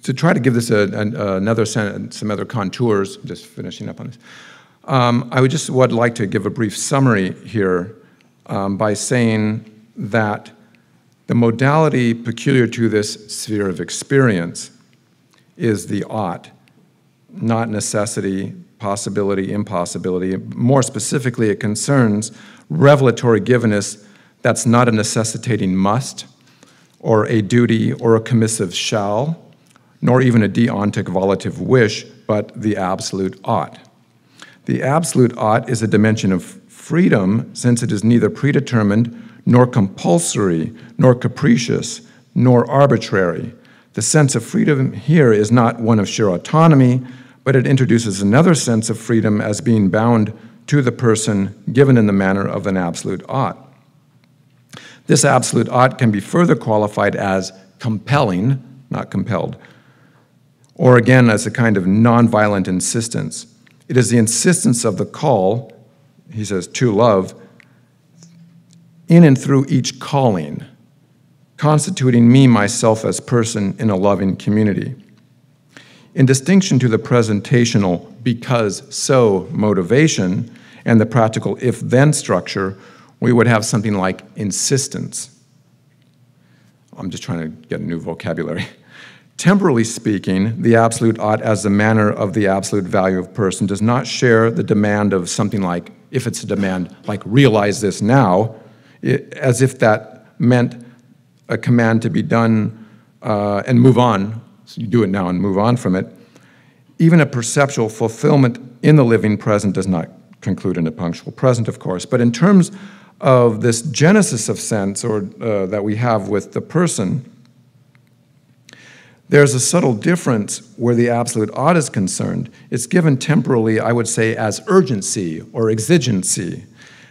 [SPEAKER 2] to try to give this another some other contours, just finishing up on this, I would like to give a brief summary here by saying that the modality peculiar to this sphere of experience is the ought, not necessity, possibility, impossibility. More specifically, it concerns revelatory givenness that's not a necessitating must, or a duty, or a commissive shall, nor even a deontic volitive wish, but the absolute ought. The absolute ought is a dimension of freedom, since it is neither predetermined, nor compulsory, nor capricious, nor arbitrary. The sense of freedom here is not one of sheer autonomy, but it introduces another sense of freedom as being bound to the person given in the manner of an absolute ought. This absolute ought can be further qualified as compelling, not compelled, or again as a kind of nonviolent insistence. It is the insistence of the call, he says, to love, in and through each calling, constituting me, myself, as person in a loving community. In distinction to the presentational because-so motivation and the practical if-then structure, we would have something like insistence. I'm just trying to get a new vocabulary. Temporally speaking, the absolute ought as the manner of the absolute value of person does not share the demand of something like, if it's a demand, like realize this now, as if that meant a command to be done and move on. So you do it now and move on from it. Even a perceptual fulfillment in the living present does not conclude in a punctual present, of course. But in terms of this genesis of sense or that we have with the person, there's a subtle difference where the absolute ought is concerned. It's given temporally, I would say, as urgency or exigency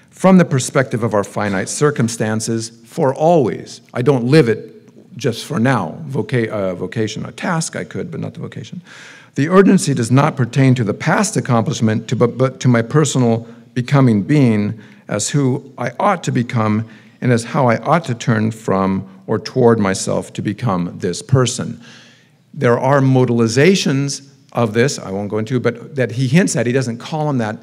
[SPEAKER 2] from the perspective of our finite circumstances for always. I don't live it just for now. Vocation, a task I could, but not the vocation. The urgency does not pertain to the past accomplishment, but to my personal becoming being as who I ought to become and as how I ought to turn from or toward myself to become this person. There are modalizations of this, I won't go into, but that he hints at. He doesn't call them that,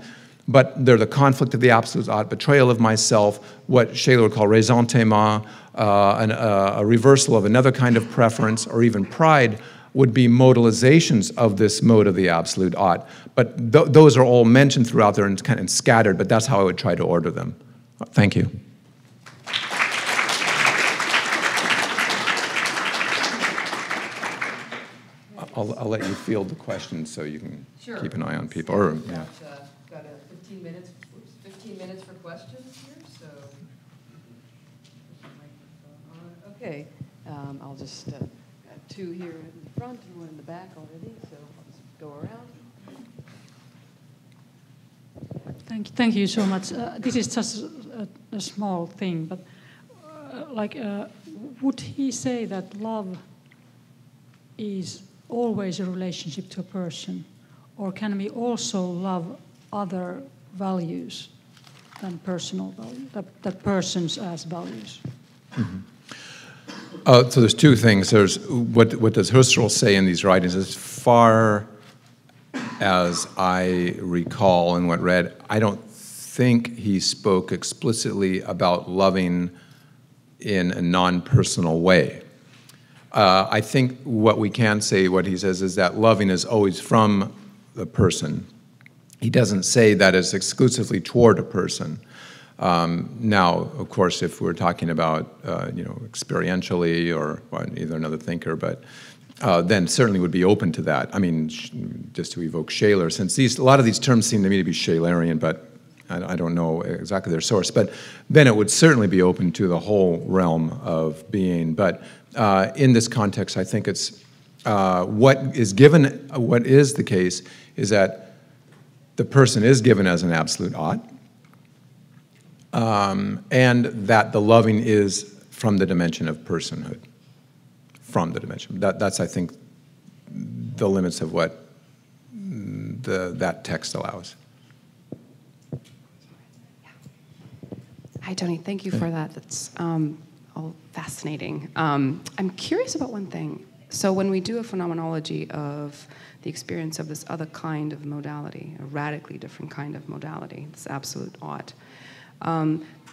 [SPEAKER 2] but they're the conflict of the absolute ought, betrayal of myself, what Scheler would call ressentiment, a reversal of another kind of preference, or even pride would be modalizations of this mode of the absolute ought. But those are all mentioned throughout there and kind of scattered, but that's how I would try to order them. Thank you. I'll let you field the questions so you can keep an eye on people. Or, yeah.
[SPEAKER 1] Got 15 minutes for questions here, so. Okay, I'll just have two here in the front and one in the back already, so I'll just go around.
[SPEAKER 3] Thank you so much. This is just a small thing, but would he say that love is always a relationship to a person, or can we also love other values than personal value, that persons as values?
[SPEAKER 2] Mm-hmm. So there's two things. There's what does Husserl say in these writings? As far as I recall and what read, I don't think he spoke explicitly about loving in a non-personal way. I think what we can say, what he says, is that loving is always from the person. He doesn't say that it's exclusively toward a person. Now, of course, if we're talking about, experientially or either another thinker, but then certainly would be open to that. I mean, just to evoke Shaler, since a lot of these terms seem to me to be Shalerian, but I don't know exactly their source. But then it would certainly be open to the whole realm of being. But in this context, I think it's what is the case is that the person is given as an absolute ought, and that the loving is from the dimension of personhood. From the dimension. That's, I think, the limits of what that text allows.
[SPEAKER 4] Hi, Tony. Thank you for that. That's all fascinating. I'm curious about one thing. So when we do a phenomenology of the experience of this other kind of modality, a radically different kind of modality, this absolute ought,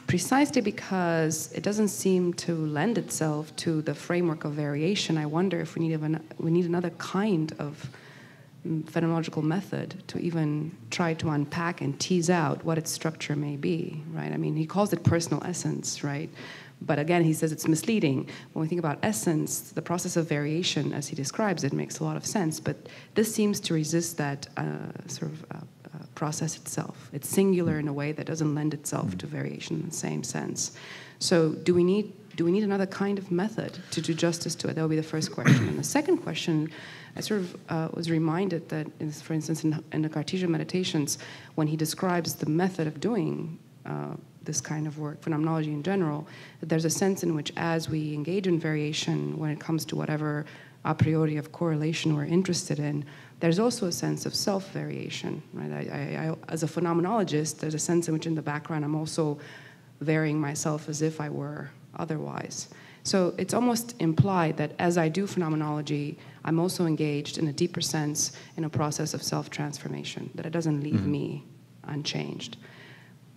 [SPEAKER 4] precisely because it doesn't seem to lend itself to the framework of variation, I wonder if we need another kind of phenomenological method to even try to unpack and tease out what its structure may be, right? I mean, he calls it personal essence, right? But again, he says it's misleading. When we think about essence, the process of variation, as he describes it, makes a lot of sense. But this seems to resist that process itself. It's singular in a way that doesn't lend itself to variation in the same sense. So do we need another kind of method to do justice to it? That would be the first question. And the second question, I sort of was reminded that, for instance, in the Cartesian Meditations, when he describes the method of doing this kind of work, phenomenology in general, that there's a sense in which as we engage in variation when it comes to whatever a priori of correlation we're interested in, there's also a sense of self-variation, right? I, as a phenomenologist, there's a sense in which in the background I'm also varying myself as if I were otherwise. So it's almost implied that as I do phenomenology, I'm also engaged in a deeper sense in a process of self-transformation, that it doesn't leave me unchanged.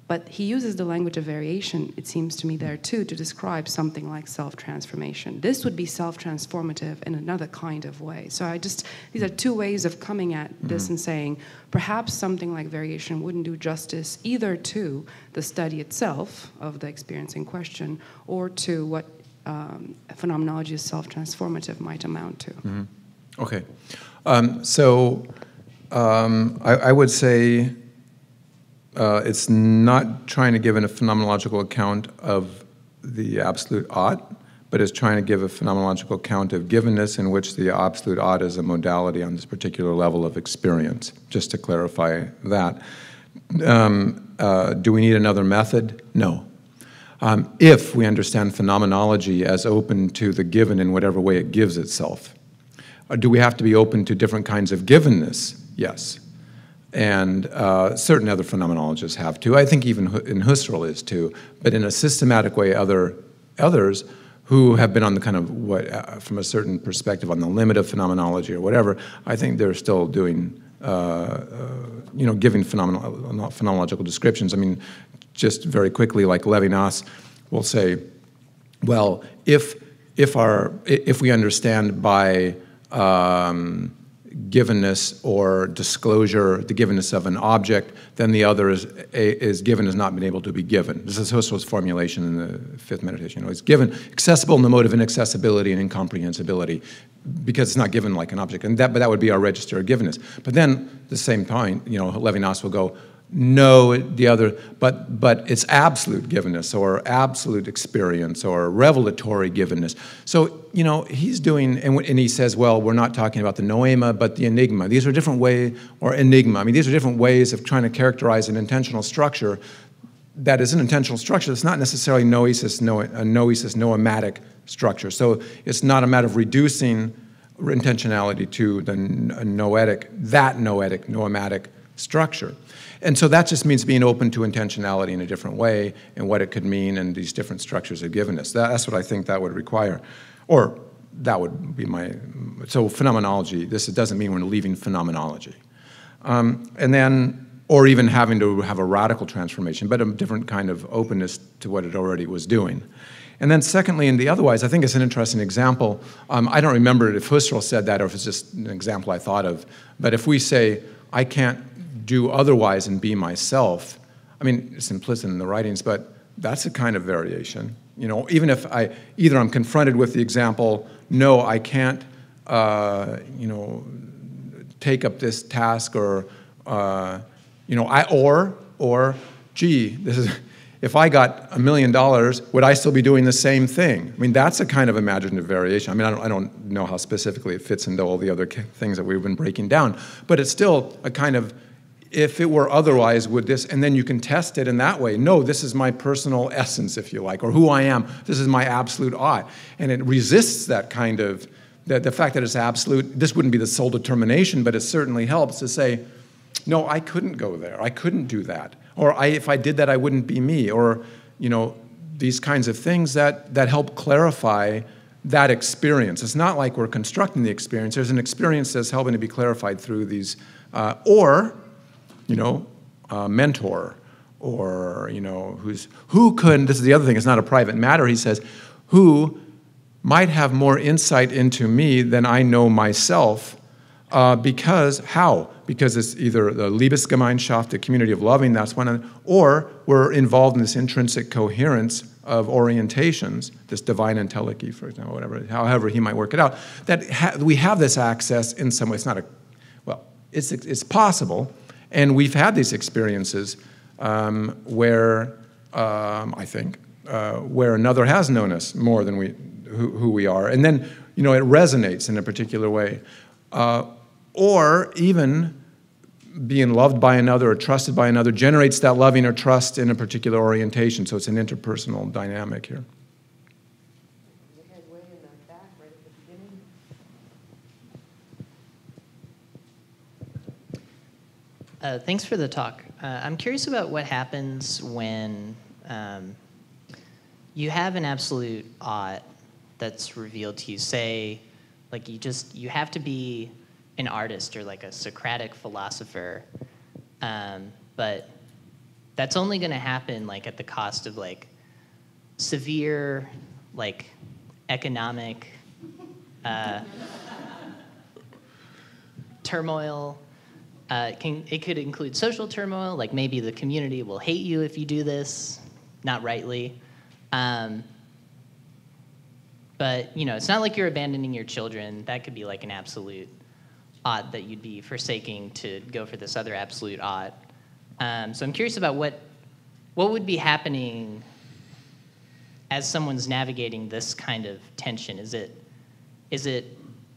[SPEAKER 4] But he uses the language of variation, it seems to me there too, to describe something like self-transformation. This would be self-transformative in another kind of way. So these are two ways of coming at this and saying, perhaps something like variation wouldn't do justice either to the study itself of the experience in question or to what phenomenology as self-transformative might amount to.
[SPEAKER 2] Mm-hmm. Okay. I would say it's not trying to give a phenomenological account of the absolute ought, but it's trying to give a phenomenological account of givenness in which the absolute ought is a modality on this particular level of experience, just to clarify that. Do we need another method? No. If we understand phenomenology as open to the given in whatever way it gives itself. Do we have to be open to different kinds of givenness? Yes. And certain other phenomenologists have to. I think even in Husserl is too. But in a systematic way, others who have been on the kind of, from a certain perspective, on the limit of phenomenology or whatever, I think they're still doing, giving phenomenological descriptions. I mean, just very quickly, like Levinas will say, well, if we understand by givenness or disclosure, the givenness of an object, then the other is given as not being able to be given. This is Husserl's formulation in the fifth meditation. It's given, accessible in the mode of inaccessibility and incomprehensibility, because it's not given like an object. But that would be our register of givenness. But then, at the same time, Levinas will go, know the other, but it's absolute givenness or absolute experience or revelatory givenness. So, he's doing, and he says, well, we're not talking about the noema, but the enigma. These are different ways, or enigma. I mean, these are different ways of trying to characterize an intentional structure that is an intentional structure. It's not necessarily noematic structure. So it's not a matter of reducing intentionality to the noematic structure. And so that just means being open to intentionality in a different way and what it could mean and these different structures of givenness. That's what I think that would require. Or that would be so phenomenology, this doesn't mean we're leaving phenomenology. And then, or even having to have a radical transformation, but a different kind of openness to what it already was doing. And then secondly, in the otherwise, I think it's an interesting example. I don't remember if Husserl said that or if it's just an example I thought of, but if we say, I can't do otherwise and be myself, I mean, it's implicit in the writings, but that's a kind of variation. Even if either I'm confronted with the example, no, I can't, take up this task, or, gee, if I got $1 million, would I still be doing the same thing? I mean, that's a kind of imaginative variation. I mean, I don't know how specifically it fits into all the other things that we've been breaking down, but it's still a kind of, if it were otherwise, would this, and then you can test it in that way. No, this is my personal essence, if you like, or who I am. This is my absolute ought. And it resists that kind of, the fact that it's absolute. This wouldn't be the sole determination, but it certainly helps to say, no, I couldn't go there. I couldn't do that. Or if I did that, I wouldn't be me. Or, these kinds of things that help clarify that experience. It's not like we're constructing the experience. There's an experience that's helping to be clarified through these, mentor, or, who could, this is the other thing, it's not a private matter, he says, who might have more insight into me than I know myself, because, how? Because it's either the Liebesgemeinschaft, the community of loving, that's one, or we're involved in this intrinsic coherence of orientations, this divine entelechy, for example, whatever, however he might work it out, that we have this access in some way. It's not it's possible. And we've had these experiences where, I think, where another has known us more than who we are. And then, it resonates in a particular way. Or even being loved by another or trusted by another generates that loving or trust in a particular orientation. So it's an interpersonal dynamic here.
[SPEAKER 5] Thanks for the talk. I'm curious about what happens when you have an absolute ought that's revealed to you. Say, like you have to be an artist or like a Socratic philosopher, but that's only going to happen like at the cost of like severe like economic turmoil. It could include social turmoil, like maybe the community will hate you if you do this, not rightly. But, it's not like you're abandoning your children. That could be like an absolute ought that you'd be forsaking to go for this other absolute ought. So I'm curious about what would be happening as someone's navigating this kind of tension. Is it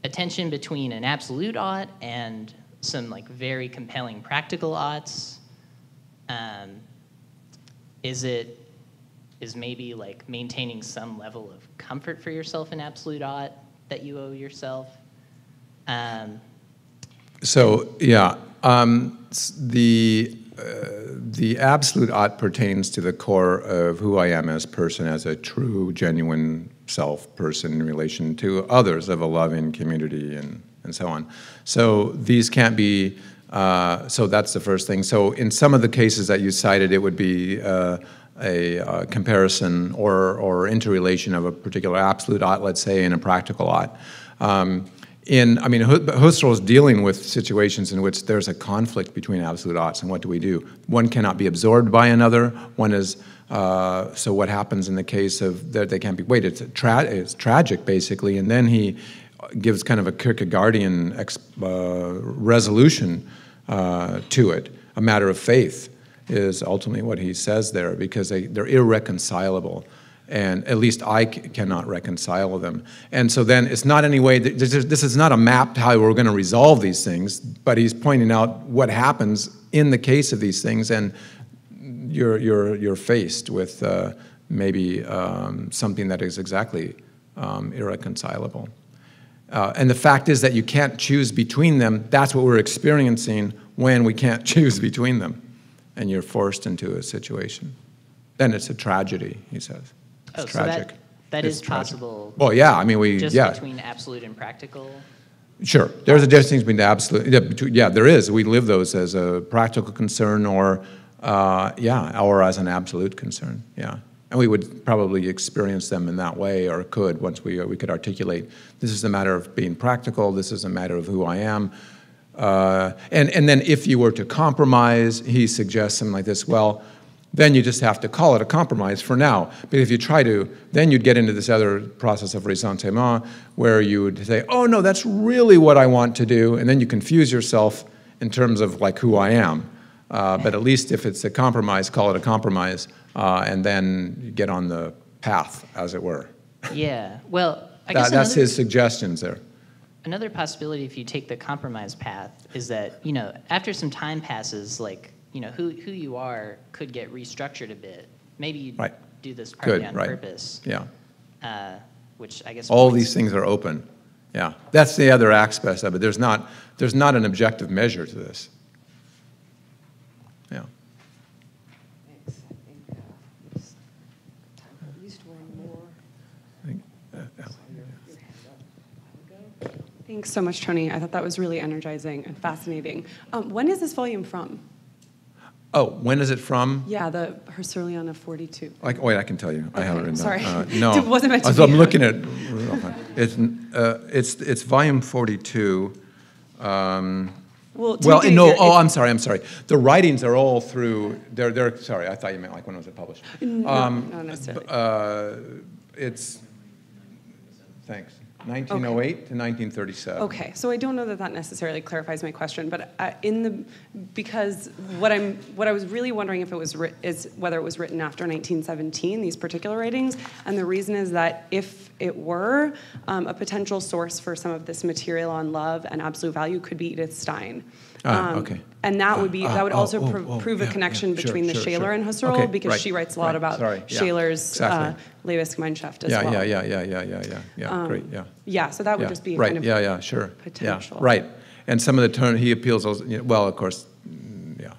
[SPEAKER 5] a tension between an absolute ought and some like very compelling practical oughts? Is maybe like maintaining some level of comfort for yourself an absolute ought that you owe yourself?
[SPEAKER 2] The absolute ought pertains to the core of who I am as a person, as a true, genuine self person in relation to others of a loving community and so on. So these can't be, so that's the first thing. So in some of the cases that you cited, it would be a comparison or interrelation of a particular absolute ought, let's say, and a practical ought. Husserl is dealing with situations in which there's a conflict between absolute oughts, and what do we do? One cannot be absorbed by another. One is, so what happens in the case of that they can't be, it's tragic, basically, and then he gives kind of a Kierkegaardian resolution to it, a matter of faith. is ultimately what he says there, because they're irreconcilable. And at least I cannot reconcile them. And so then it's not any way, this is not a map to how we're going to resolve these things, but he's pointing out what happens in the case of these things, and you're faced with maybe something that is exactly irreconcilable. And the fact is that you can't choose between them. That's what we're experiencing when we can't choose between them, and you're forced into a situation. Then it's a tragedy, he says. It's tragic.
[SPEAKER 5] So that is
[SPEAKER 2] tragic.
[SPEAKER 5] possible.
[SPEAKER 2] Well, yeah, I mean,
[SPEAKER 5] between absolute and practical?
[SPEAKER 2] Sure, there's a distinction between the absolute, yeah, there is. We live those as a practical concern or as an absolute concern, yeah. And we would probably experience them in that way, or could, once we could articulate, this is a matter of being practical, this is a matter of who I am. And then if you were to compromise, he suggests something like this, well, then you just have to call it a compromise for now. But if you try to, then you'd get into this other process of ressentiment, where you would say, oh no, that's really what I want to do, and then you confuse yourself in terms of like who I am. But at least if it's a compromise, call it a compromise, and then you get on the path, as it were.
[SPEAKER 5] Yeah, well, I guess
[SPEAKER 2] that's his suggestions there.
[SPEAKER 5] Another possibility, if you take the compromise path, is that, after some time passes, like, who you are could get restructured a bit. Maybe you do this partly on purpose.
[SPEAKER 2] Yeah.
[SPEAKER 5] Which I guess
[SPEAKER 2] all these things are open. Yeah, that's the other aspect of it. There's not an objective measure to this. Yeah.
[SPEAKER 4] Thanks. I think there's time for at least one more.
[SPEAKER 6] Thanks so much, Tony. I thought that was really energizing and fascinating. When is this volume from?
[SPEAKER 2] Oh, when is it from?
[SPEAKER 6] Yeah, the Husserlian of 42.
[SPEAKER 2] Wait, I can tell you. I have it written
[SPEAKER 6] sorry.
[SPEAKER 2] down. No,
[SPEAKER 6] It wasn't meant to
[SPEAKER 2] so
[SPEAKER 6] be.
[SPEAKER 2] I'm looking at. It's volume 42.
[SPEAKER 6] Well,
[SPEAKER 2] I'm sorry. The writings are all through. They're sorry. I thought you meant like when was it published?
[SPEAKER 6] No, not necessarily.
[SPEAKER 2] It's. Thanks. 1908 to 1937.
[SPEAKER 6] Okay, so I don't know that necessarily clarifies my question, but because what I was really wondering is whether it was written after 1917, these particular writings, and the reason is that if it were, a potential source for some of this material on love and absolute value could be Edith Stein.
[SPEAKER 2] Okay.
[SPEAKER 6] And that would also prove a connection between the Shaler and Husserl, because she writes a lot about Shaler's Lebensgemeinschaft as well.
[SPEAKER 2] Yeah, great, yeah.
[SPEAKER 6] Yeah, so that would just be
[SPEAKER 2] right.
[SPEAKER 6] kind of
[SPEAKER 2] Sure.
[SPEAKER 6] potential.
[SPEAKER 2] Yeah, right. And some of the terms he appeals, well, of course, yeah.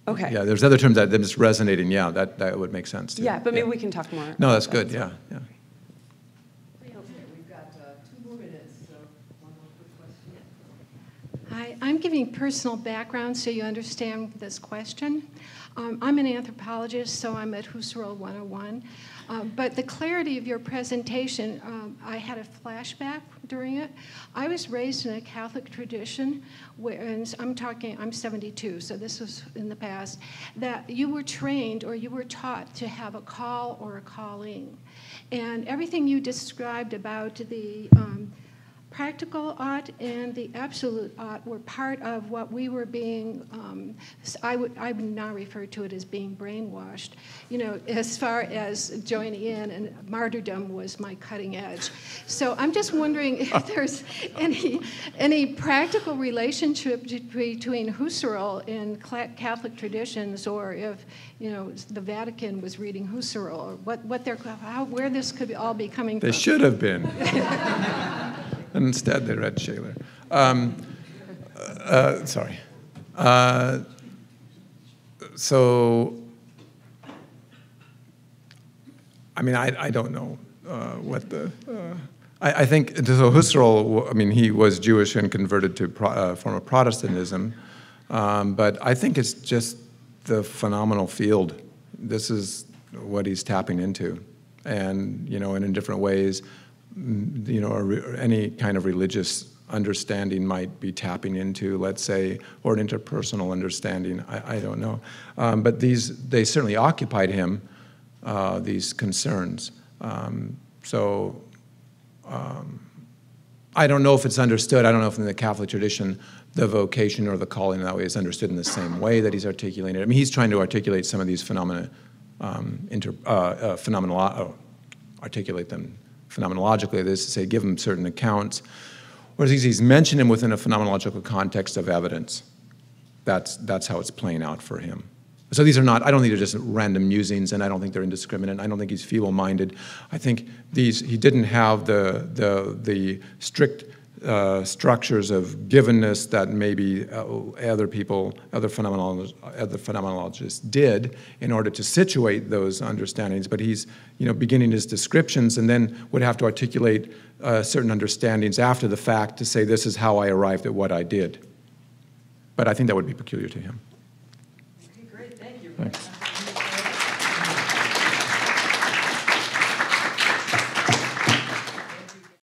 [SPEAKER 6] Okay.
[SPEAKER 2] Yeah, there's other terms that are just resonating, yeah, that would make sense too.
[SPEAKER 6] Yeah, but maybe we can talk more.
[SPEAKER 2] No, that's good, yeah.
[SPEAKER 1] We've got 2 more minutes, so one more quick question.
[SPEAKER 7] Hi, I'm giving personal background so you understand this question. I'm an anthropologist, so I'm at Husserl 101. But the clarity of your presentation, I had a flashback during it. I was raised in a Catholic tradition, and I'm 72, so this was in the past, that you were trained or you were taught to have a call or a calling. And everything you described about the practical art and the absolute art were part of what we were being, I would now refer to it as being brainwashed, as far as joining in, and martyrdom was my cutting edge. So I'm just wondering if there's any practical relationship between Husserl and Catholic traditions, or if, the Vatican was reading Husserl, or where this could all be coming from.
[SPEAKER 2] They should have been. And instead, they read Shaler. Sorry. I don't know what the... I think, so Husserl, he was Jewish and converted to form of Protestantism, but I think it's just the phenomenal field. This is what he's tapping into, and, and in different ways, any kind of religious understanding might be tapping into, let's say, or an interpersonal understanding. I don't know, but they certainly occupied him, these concerns. I don't know if it's understood. I don't know if in the Catholic tradition the vocation or the calling in that way is understood in the same way that he's articulated. I mean, he's trying to articulate some of these phenomena, articulate them phenomenologically, that is to say, give them certain accounts. Or he's mentioned him within a phenomenological context of evidence. That's how it's playing out for him. So these are not, I don't think they're just random musings, and I don't think they're indiscriminate. I don't think he's feeble-minded. I think he didn't have the strict structures of givenness that maybe other phenomenologists did in order to situate those understandings. But he's, beginning his descriptions and then would have to articulate certain understandings after the fact to say, this is how I arrived at what I did. But I think that would be peculiar to him.
[SPEAKER 1] Okay, great. Thank you.
[SPEAKER 2] Thanks.